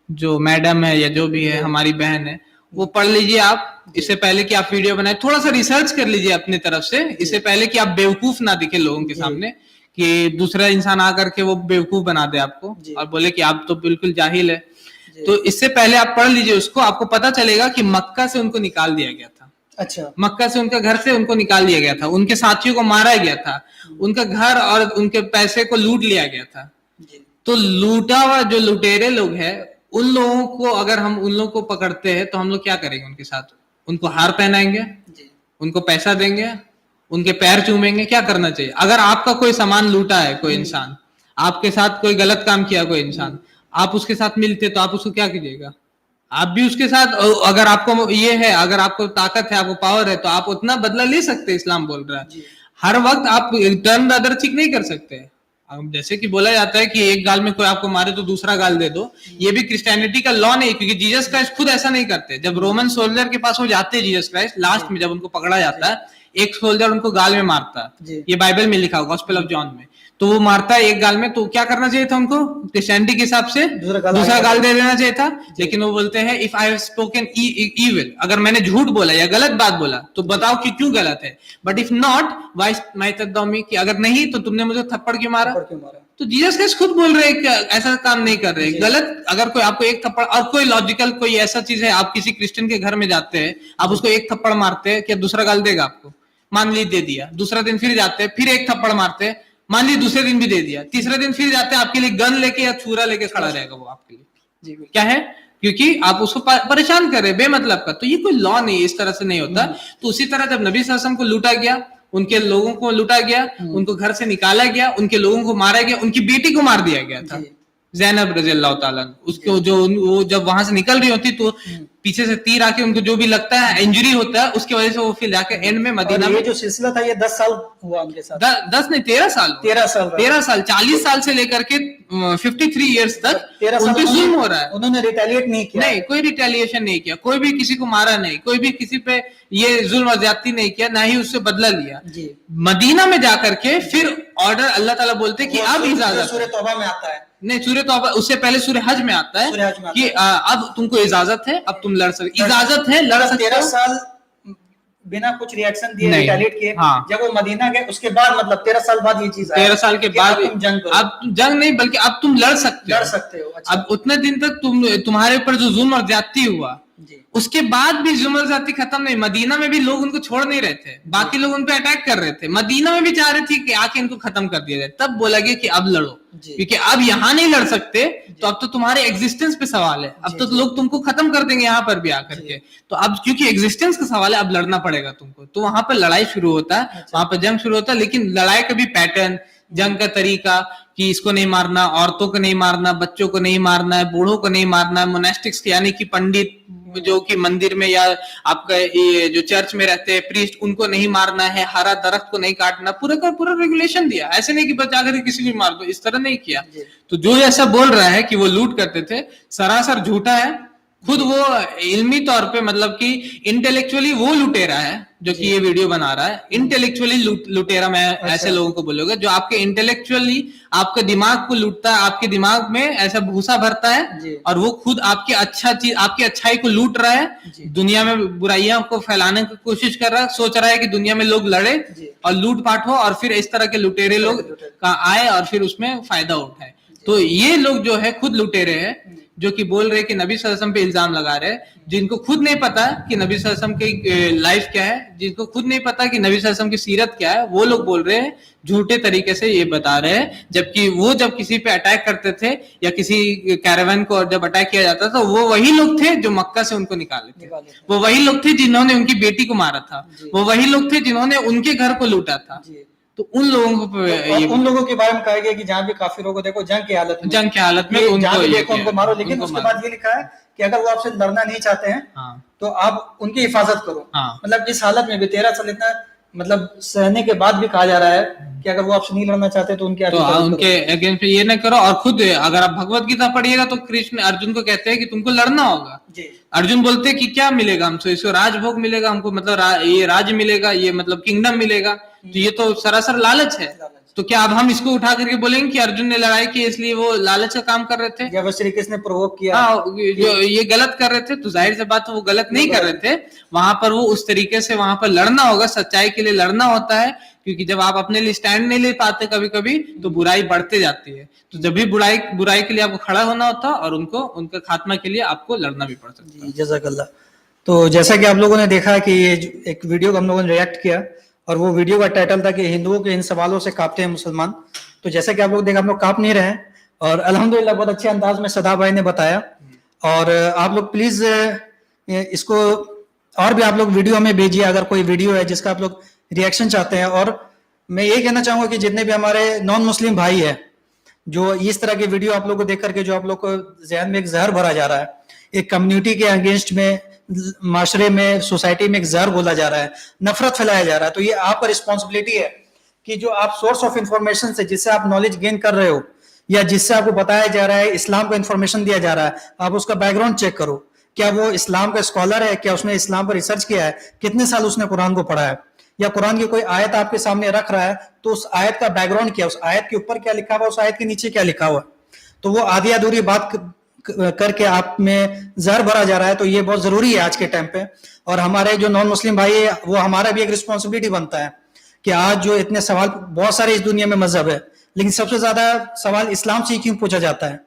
जो मैडम है या जो भी है हमारी बहन है, वो पढ़ लीजिए आप। इससे पहले कि आप वीडियो बनाए, थोड़ा सा रिसर्च कर लीजिए अपनी तरफ से, इससे पहले कि आप बेवकूफ ना दिखे लोगों के सामने, कि दूसरा इंसान आकर के वो बेवकूफ बना दे आपको और बोले कि आप तो बिल्कुल जाहिल है। तो इससे पहले आप पढ़ लीजिए उसको, आपको पता चलेगा कि मक्का से उनको निकाल दिया गया था। अच्छा, मक्का से उनका घर से उनको निकाल दिया गया था, उनके साथियों को मारा गया था, उनका घर और उनके पैसे को लूट लिया गया था। तो लूटा हुआ जो लुटेरे लोग हैं, उन लोगों को अगर हम उन लोगों को पकड़ते हैं तो हम लोग क्या करेंगे उनके साथ? उनको हार पहनाएंगे, उनको पैसा देंगे, उनके पैर चूमेंगे, क्या करना चाहिए? अगर आपका कोई सामान लूटा है कोई इंसान, आपके साथ कोई गलत काम किया कोई इंसान, आप उसके साथ मिलते तो आप उसको क्या कीजिएगा? आप भी उसके साथ, अगर आपको ये है, अगर आपको ताकत है, आपको पावर है, तो आप उतना बदला ले सकते हैं। इस्लाम बोल रहा है हर वक्त आप टर्न द अदर चीक नहीं कर सकते। जैसे कि बोला जाता है कि एक गाल में कोई आपको मारे तो दूसरा गाल दे दो, ये भी क्रिश्चियनिटी का लॉ नहीं, क्योंकि जीसस क्राइस्ट खुद ऐसा नहीं करते। जब रोमन सोल्जर के पास वो जाते हैं जीसस क्राइस्ट, लास्ट में जब उनको पकड़ा जाता है, एक सोल्जर उनको गाल में मारता है, ये बाइबल में लिखा है गॉस्पेल ऑफ जॉन में, तो वो मारता है एक गाल में, तो क्या करना चाहिए था उनको? क्रिश्चियनिटी के हिसाब से दूसरा गाल दे देना चाहिए था। लेकिन वो बोलते हैं if I have spoken evil, अगर मैंने झूठ बोला या गलत बात बोला तो बताओ कि क्यों गलत है, बट इफ नॉट व्हाई माइतदमी, कि अगर नहीं तो तुमने मुझे थप्पड़ क्यों मारा? तो जीसस क्राइस्ट खुद बोल रहे हैं कि ऐसा काम नहीं कर रहे। गलत, अगर कोई आपको एक थप्पड़, और कोई लॉजिकल कोई ऐसा चीज है, आप किसी क्रिश्चियन के घर में जाते हैं, आप उसको एक थप्पड़ मारते हैं, क्या दूसरा गाल देगा आपको? मान ली दे दिया, दूसरा दिन फिर जाते हैं, फिर एक थप्पड़ मारते हैं, मान ली दूसरे दिन भी दे दिया, तीसरे दिन फिर जाते हैं, आपके लिए गन लेके या छुरा लेके खड़ा रहेगा वो आपके लिए। क्या है? क्योंकि आप उसको परेशान कर रहे बेमतलब का। तो ये कोई लॉ नहीं, इस तरह से नहीं होता। तो उसी तरह जब नबी सल्लल्लाहु अलैहि वसल्लम को लूटा गया, उनके लोगों को लूटा गया, उनको घर से निकाला गया, उनके लोगों को मारा गया, उनकी बेटी को मार दिया गया था, ज़ैनब रज़ियल्लाहु ताला। उसको जो वो जब वहां से निकल रही होती तो पीछे से तीर आके उनको जो भी लगता है इंजरी होता है, उसकी वजह से वो फिर जाके एंड में मदीना और ये में जो सिलसिला था ये 10 साल हुआ उनके साथ। 10 नहीं 13 साल 13 साल 40 साल से लेकर के 53 इयर्स तक 13 उन पे साल जुल्म हो रहा है। उन्होंने रिटेलिएट नहीं किया, नहीं, कोई रिटेलिएशन नहीं किया, कोई भी किसी को मारा नहीं, कोई भी किसी पे ये जुल्म और ज्यादती नहीं किया, ना ही उससे बदला लिया। जी। मदीना में जाकर के फिर ऑर्डर अल्लाह ताला बोलते कि अब इजाजत, सूरह तौबा में आता है, नहीं सूर्य तौबा उससे पहले सूर्य हज में आता है सूरह हज में आता कि अब तुमको इजाजत है, अब तुम लड़ सकते, इजाजत है, लड़ सकते 13 हो। साल बिना कुछ रिएक्शन दिए नहीं। रिटेलिएट किए। हाँ। जब वो मदीना गए उसके बाद मतलब 13 साल बाद ये चीज 13 साल के बाद तुम जंग करो, अब तुम जंग नहीं बल्कि अब तुम लड़ सकते लड़ सकते हो। अच्छा। अब उतने दिन तक तुम्हारे ऊपर जो जुल्म और ज्यादती हुआ, जी। उसके बाद भी जुल्म और ज्यादती खत्म नहीं। मदीना में भी लोग उनको छोड़ नहीं रहे थे, बाकी लोग उन पे अटैक कर रहे थे, मदीना में भी चाह रहे थे कि आके इनको खत्म कर दिया जाए। तब बोला गया कि अब लड़ो, जी। क्योंकि अब यहाँ नहीं लड़ सकते तो अब तो तुम्हारे एग्जिस्टेंस पे सवाल है, अब तो लोग तुमको खत्म कर देंगे यहाँ पर भी आकर के। तो अब क्योंकि एग्जिस्टेंस का सवाल है, अब लड़ना पड़ेगा तुमको। तो वहां पर लड़ाई शुरू होता है, वहां पर जंग शुरू होता है। लेकिन लड़ाई का भी पैटर्न, जंग का तरीका कि इसको नहीं मारना, औरतों को नहीं मारना, बच्चों को नहीं मारना है, बूढ़ों को नहीं मारना है, मोनेस्टिक्स यानी कि पंडित जो कि मंदिर में या आपका ये जो चर्च में रहते हैं प्रीस्ट, उनको नहीं मारना है, हरा दरख्त को नहीं काटना, पूरा का पूरा रेगुलेशन दिया। ऐसे नहीं कि बचा कर किसी को मार दो, इस तरह नहीं किया। तो जो ऐसा बोल रहा है कि वो लूट करते थे, सरासर झूठा है। खुद वो इल्मी तौर पे मतलब कि इंटेलेक्चुअली वो लुटेरा है जो कि ये वीडियो बना रहा है। इंटेलेक्चुअली लुटेरा मैं ऐसे लोगों को बोलूंगा जो आपके इंटेलेक्चुअली आपके दिमाग को लूटता है, आपके दिमाग में ऐसा भूसा भरता है और वो खुद आपकी अच्छा चीज, आपकी अच्छाई को लूट रहा है, दुनिया में बुराइयां को फैलाने की कोशिश कर रहा है, सोच रहा है कि दुनिया में लोग लड़े और लूट पाट हो और फिर इस तरह के लुटेरे लोग आए और फिर उसमें फायदा उठाए। तो ये लोग जो है खुद लुटेरे हैं, जो कि बोल रहे कि नबी सल्लल्लाहु अलैहि वसल्लम पे इल्जाम लगा रहे, जिनको खुद नहीं पता कि नबी सल्लल्लाहु अलैहि वसल्लम की लाइफ क्या है, जिनको खुद नहीं पता कि नबी सल्लल्लाहु अलैहि वसल्लम की सीरत क्या है, वो लोग बोल रहे हैं, झूठे तरीके से ये बता रहे हैं। जबकि वो जब किसी पे अटैक करते थे या किसी कैरावान को जब अटैक किया जाता था, वो वही लोग थे जो मक्का से उनको निकाले थे, वो वही लोग थे जिन्होंने उनकी बेटी को मारा था, वो वही लोग थे जिन्होंने उनके घर को लूटा था। तो उन लोगों को ये उन लोगों के बारे में कहा गया कि जहाँ भी काफिरों को देखो जंग की हालत में उनको मारो, लेकिन उसके बाद ये लिखा है कि अगर वो आपसे लड़ना नहीं चाहते हैं तो आप उनकी हिफाजत करो। मतलब इस हालत में भी 13 साल इतना मतलब सहने के बाद भी कहा जा रहा है कि अगर वो आपसे नहीं लड़ना चाहते तो उनके अगेंस्ट ये न करो। और खुद अगर आप भगवत गीता पढ़िएगा तो कृष्ण अर्जुन को कहते हैं कि तुमको लड़ना होगा। अर्जुन बोलते हैं कि क्या मिलेगा हमसे, इसको राजभोग मिलेगा हमको, मतलब ये राज मिलेगा, ये मतलब किंगडम मिलेगा। तो ये तो सरासर लालच है। तो क्या अब हम इसको उठा करके बोलेंगे कि अर्जुन ने लड़ाई की इसलिए वो लालच का काम कर रहे थे, या श्री कृष्ण ने प्रोवोक किया, जो ये गलत कर रहे थे? तो जाहिर सी बात वो गलत नहीं कर रहे थे। वहां पर वो उस तरीके से वहां पर लड़ना होगा, सच्चाई के लिए लड़ना होता है, क्योंकि जब आप अपने लिए स्टैंड नहीं ले पाते कभी कभी तो बुराई बढ़ते जाती है। तो जब भी बुराई के लिए आपको खड़ा होना होता है और उनका खात्मा के लिए आपको लड़ना भी पड़ सकता है। जज़ाकल्लाह। तो जैसा कि आप लोगों ने देखा कि ये एक वीडियो को हम लोगों ने रिएक्ट किया और वो वीडियो का टाइटल था कि हिंदुओं के इन सवालों से कांपते हैं मुसलमान। तो जैसा कि आप लोग देखा, हम लोग कांप नहीं रहे हैं और अल्हम्दुलिल्लाह बहुत अच्छे अंदाज में सदा भाई ने बताया। और आप लोग प्लीज इसको और भी आप लोग वीडियो हमें भेजिए अगर कोई वीडियो है जिसका आप लोग रिएक्शन चाहते हैं। और मैं ये कहना चाहूंगा कि जितने भी हमारे नॉन मुस्लिम भाई है जो इस तरह के वीडियो आप लोग को देख करके जो आप लोग को जहन में एक जहर भरा जा रहा है, एक कम्युनिटी के अगेंस्ट में, माशरे में, सोसाइटी में एक जहर बोला जा रहा है, नफरत फैलाया जा रहा है, तो ये आपका रिस्पॉन्सिबिलिटी है कि जो आप सोर्स ऑफ इंफॉर्मेशन से जिससे आप नॉलेज गेन कर रहे हो या जिससे आपको बताया जा रहा है, इस्लाम का इंफॉर्मेशन दिया जा रहा है, आप उसका बैकग्राउंड चेक करो। क्या वो इस्लाम का स्कॉलर है? क्या उसने इस्लाम पर रिसर्च किया है? कितने साल उसने कुरान को पढ़ा है? या कुरान की कोई आयत आपके सामने रख रहा है तो उस आयत का बैकग्राउंड क्या, उस आयत के ऊपर क्या लिखा हुआ, उस आयत के नीचे क्या लिखा हुआ। तो वो आधी अधूरी बात करके आप में जहर भरा जा रहा है। तो ये बहुत जरूरी है आज के टाइम पे। और हमारे जो नॉन मुस्लिम भाई है वो हमारा भी एक रिस्पॉन्सिबिलिटी बनता है कि आज जो इतने सवाल, बहुत सारे इस दुनिया में मजहब है, लेकिन सबसे ज्यादा सवाल इस्लाम से क्यों पूछा जाता है?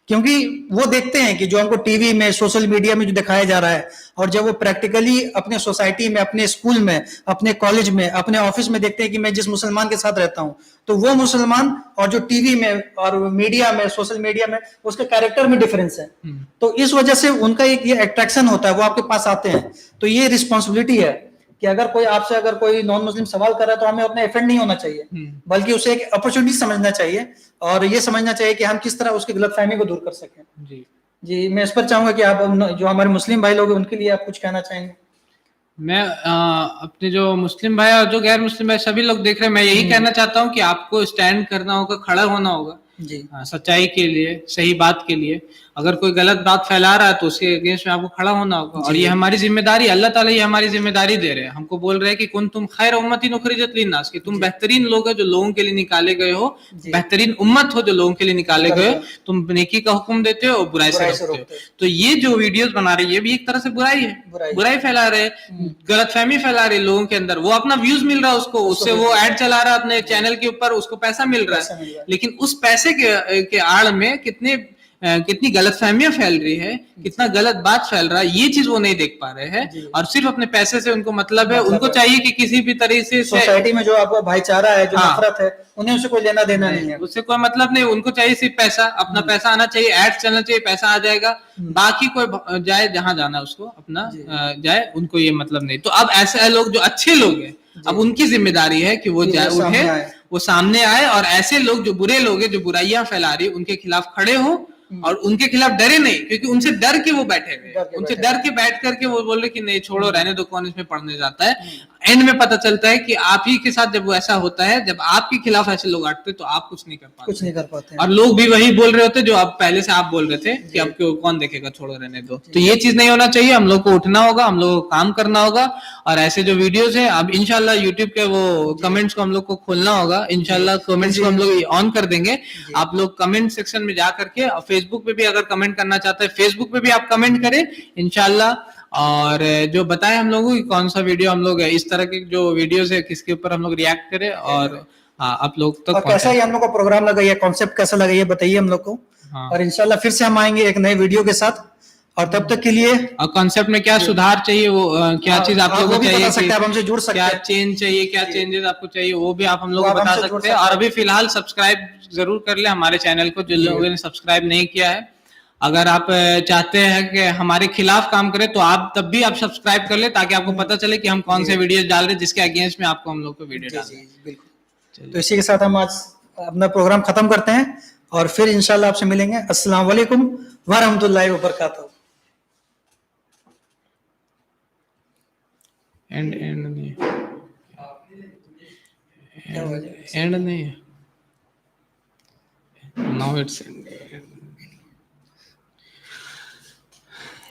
क्योंकि वो देखते हैं कि जो हमको टीवी में, सोशल मीडिया में जो दिखाया जा रहा है, और जब वो प्रैक्टिकली अपने सोसाइटी में, अपने स्कूल में, अपने कॉलेज में, अपने ऑफिस में देखते हैं कि मैं जिस मुसलमान के साथ रहता हूं तो वो मुसलमान और जो टीवी में और मीडिया में, सोशल मीडिया में, उसके कैरेक्टर में डिफरेंस है। तो इस वजह से उनका एक ये अट्रैक्शन होता है, वो आपके पास आते हैं। तो ये रिस्पॉन्सिबिलिटी है कि अगर कोई आपसे, अगर कोई नॉन मुस्लिम सवाल कर रहा है तो हमें उतना ऑफेंड नहीं होना चाहिए, बल्कि उसे एक अपॉर्चुनिटी समझना चाहिए और ये समझना चाहिए कि हम किस तरह उसकी गलतफहमी को दूर कर सकें। जी। जी, मैं इस पर चाहूंगा कि आप जो हमारे मुस्लिम भाई लोग हैं उनके लिए आप कुछ कहना चाहेंगे। मैं अपने जो मुस्लिम भाई और जो गैर मुस्लिम भाई सभी लोग देख रहे हैं, मैं यही कहना चाहता हूँ कि आपको स्टैंड करना होगा, खड़ा होना होगा जी सच्चाई के लिए, सही बात के लिए। अगर कोई गलत बात फैला रहा है तो उसके अगेंस्ट में आपको खड़ा होना होगा। और जी ये हमारी जिम्मेदारी, अल्लाह ताला ये हमारी जिम्मेदारी दे रहे हैं, हमको बोल रहे हैं कि कुन तुम खैर उम्मतिन उखरिजत लिन्नास, कि तुम जी बेहतरीन लोग हो जो लोगों के लिए निकाले गए हो, जी, बेहतरीन उम्मत हो जो लोगों के लिए निकाले गए हो। बराबर, तुम नेकी का हुक्म देते हो और बुराई से बुराई से रोकते हो। रोकते हैं, तो ये जो वीडियोस बना रहे हैं ये भी एक तरह से बुराई है, बुराई। बुराई फैला रहे हैं, हम्म, गलतफहमी फैला रहे हैं लोगों के अंदर। वो अपना व्यूज मिल रहा है उसको, उसको उससे वो बिल्कुल ऐड चला रहा है अपने चैनल के ऊपर, उसको पैसा मिल रहा पैसा है। मिल रहा है। लेकिन उस पैसे के आड़ में कितनी गलतफहमियां फैल रही है, कितना गलत बात फैल रहा है, ये चीज वो नहीं देख पा रहे हैं। जी, और सिर्फ अपने पैसे से उनको मतलब है, मतलब उनको है। चाहिए कि किसी भी तरीके से सोसाइटी में जो आपका भाईचारा है, जो हाँ, नफरत है, उन्हें उससे कोई लेना देना नहीं है। उससे कोई मतलब नहीं, उनको चाहिए सिर्फ पैसा, अपना पैसा आना चाहिए, एड्स चलना चाहिए, पैसा आ जाएगा, बाकी कोई जाए जहां जाना है उसको अपना जी जाए, उनको ये मतलब नहीं। तो अब ऐसे लोग जो अच्छे लोग हैं, अब जी, उनकी जिम्मेदारी है कि वो कि जाए, वो सामने उठे, आए। वो सामने आए, और ऐसे लोग जो बुरे लोग हैं, जो बुराइयां फैला रही है, उनके खिलाफ खड़े हो, और उनके खिलाफ डरे नहीं, क्योंकि उनसे डर के वो बैठे हुए डर हैं। के उनसे बैठे डर के बैठ करके वो बोल रहे कि नहीं छोड़ो, रहने दो, कौन इसमें पढ़ने जाता है। एंड में पता चलता है कि आप ही के साथ जब वो ऐसा होता है, जब आपके खिलाफ ऐसे लोग आते तो आप कुछ नहीं कर कुछ पाते, नहीं कर पाते हैं। और लोग भी वही बोल रहे होते जो आप पहले से आप बोल रहे थे कि जी अब क्यों, कौन देखेगा, छोड़ो रहने दो। तो ये चीज नहीं होना चाहिए, हम लोग को उठना होगा, हम लोग को काम करना होगा। और ऐसे जो वीडियोस है, अब इंशाल्लाह यूट्यूब के वो कमेंट्स को हम लोग को खोलना होगा, इंशाल्लाह कमेंट्स को हम लोग ऑन कर देंगे। जी आप लोग कमेंट सेक्शन में जा करके, और फेसबुक पे भी अगर कमेंट करना चाहते हैं, फेसबुक पे भी आप कमेंट करें इंशाल्लाह। और जो बताएं हम लोगों की कौन सा वीडियो, हम लोग इस तरह के जो वीडियोस है किसके ऊपर हम लोग रिएक्ट करें, और हाँ आप लोग तक और कैसा ही हम लोग का प्रोग्राम लगा, ये कॉन्सेप्ट कैसा लगा, ये बताइए हम लोग को। हाँ। और इंशाल्लाह फिर से हम आएंगे एक नए वीडियो के साथ, और तब तक के लिए और कॉन्सेप्ट में क्या सुधार चाहिए, वो क्या हाँ, चीज आप आप लोगों वो को भी चाहिए बता सकते कि हैं, आप हमसे जुड़ सकते क्या हैं। चेंज चाहिए, क्या जी। चेंजेस आपको चाहिए, वो भी आप हम लोग वो को आप बता हमसे जुड़ सकते हैं। सकते और हैं। अभी फिलहाल सब्सक्राइब जरूर कर ले हमारे चैनल को, जो जी। लोगों ने सब्सक्राइब नहीं किया है। अगर आप चाहते हैं कि हमारे खिलाफ काम करें तो आप तब भी आप सब्सक्राइब कर ले, ताकि आपको पता चले कि हम कौन से वीडियो डाल रहे हैं जिसके अगेंस्ट में आपको हम लोग को वीडियो जी डालना जी है। बिल्कुल। तो इसी के साथ हम आज अपना प्रोग्राम खत्म करते हैं, और फिर इंशाल्लाह आपसे मिलेंगे। अस्सलाम वालेकुम व रहमतुल्लाहि व बरकातहू। एंड नहीं, क्या हुआ जी? एंड नहीं, नाउ इट्स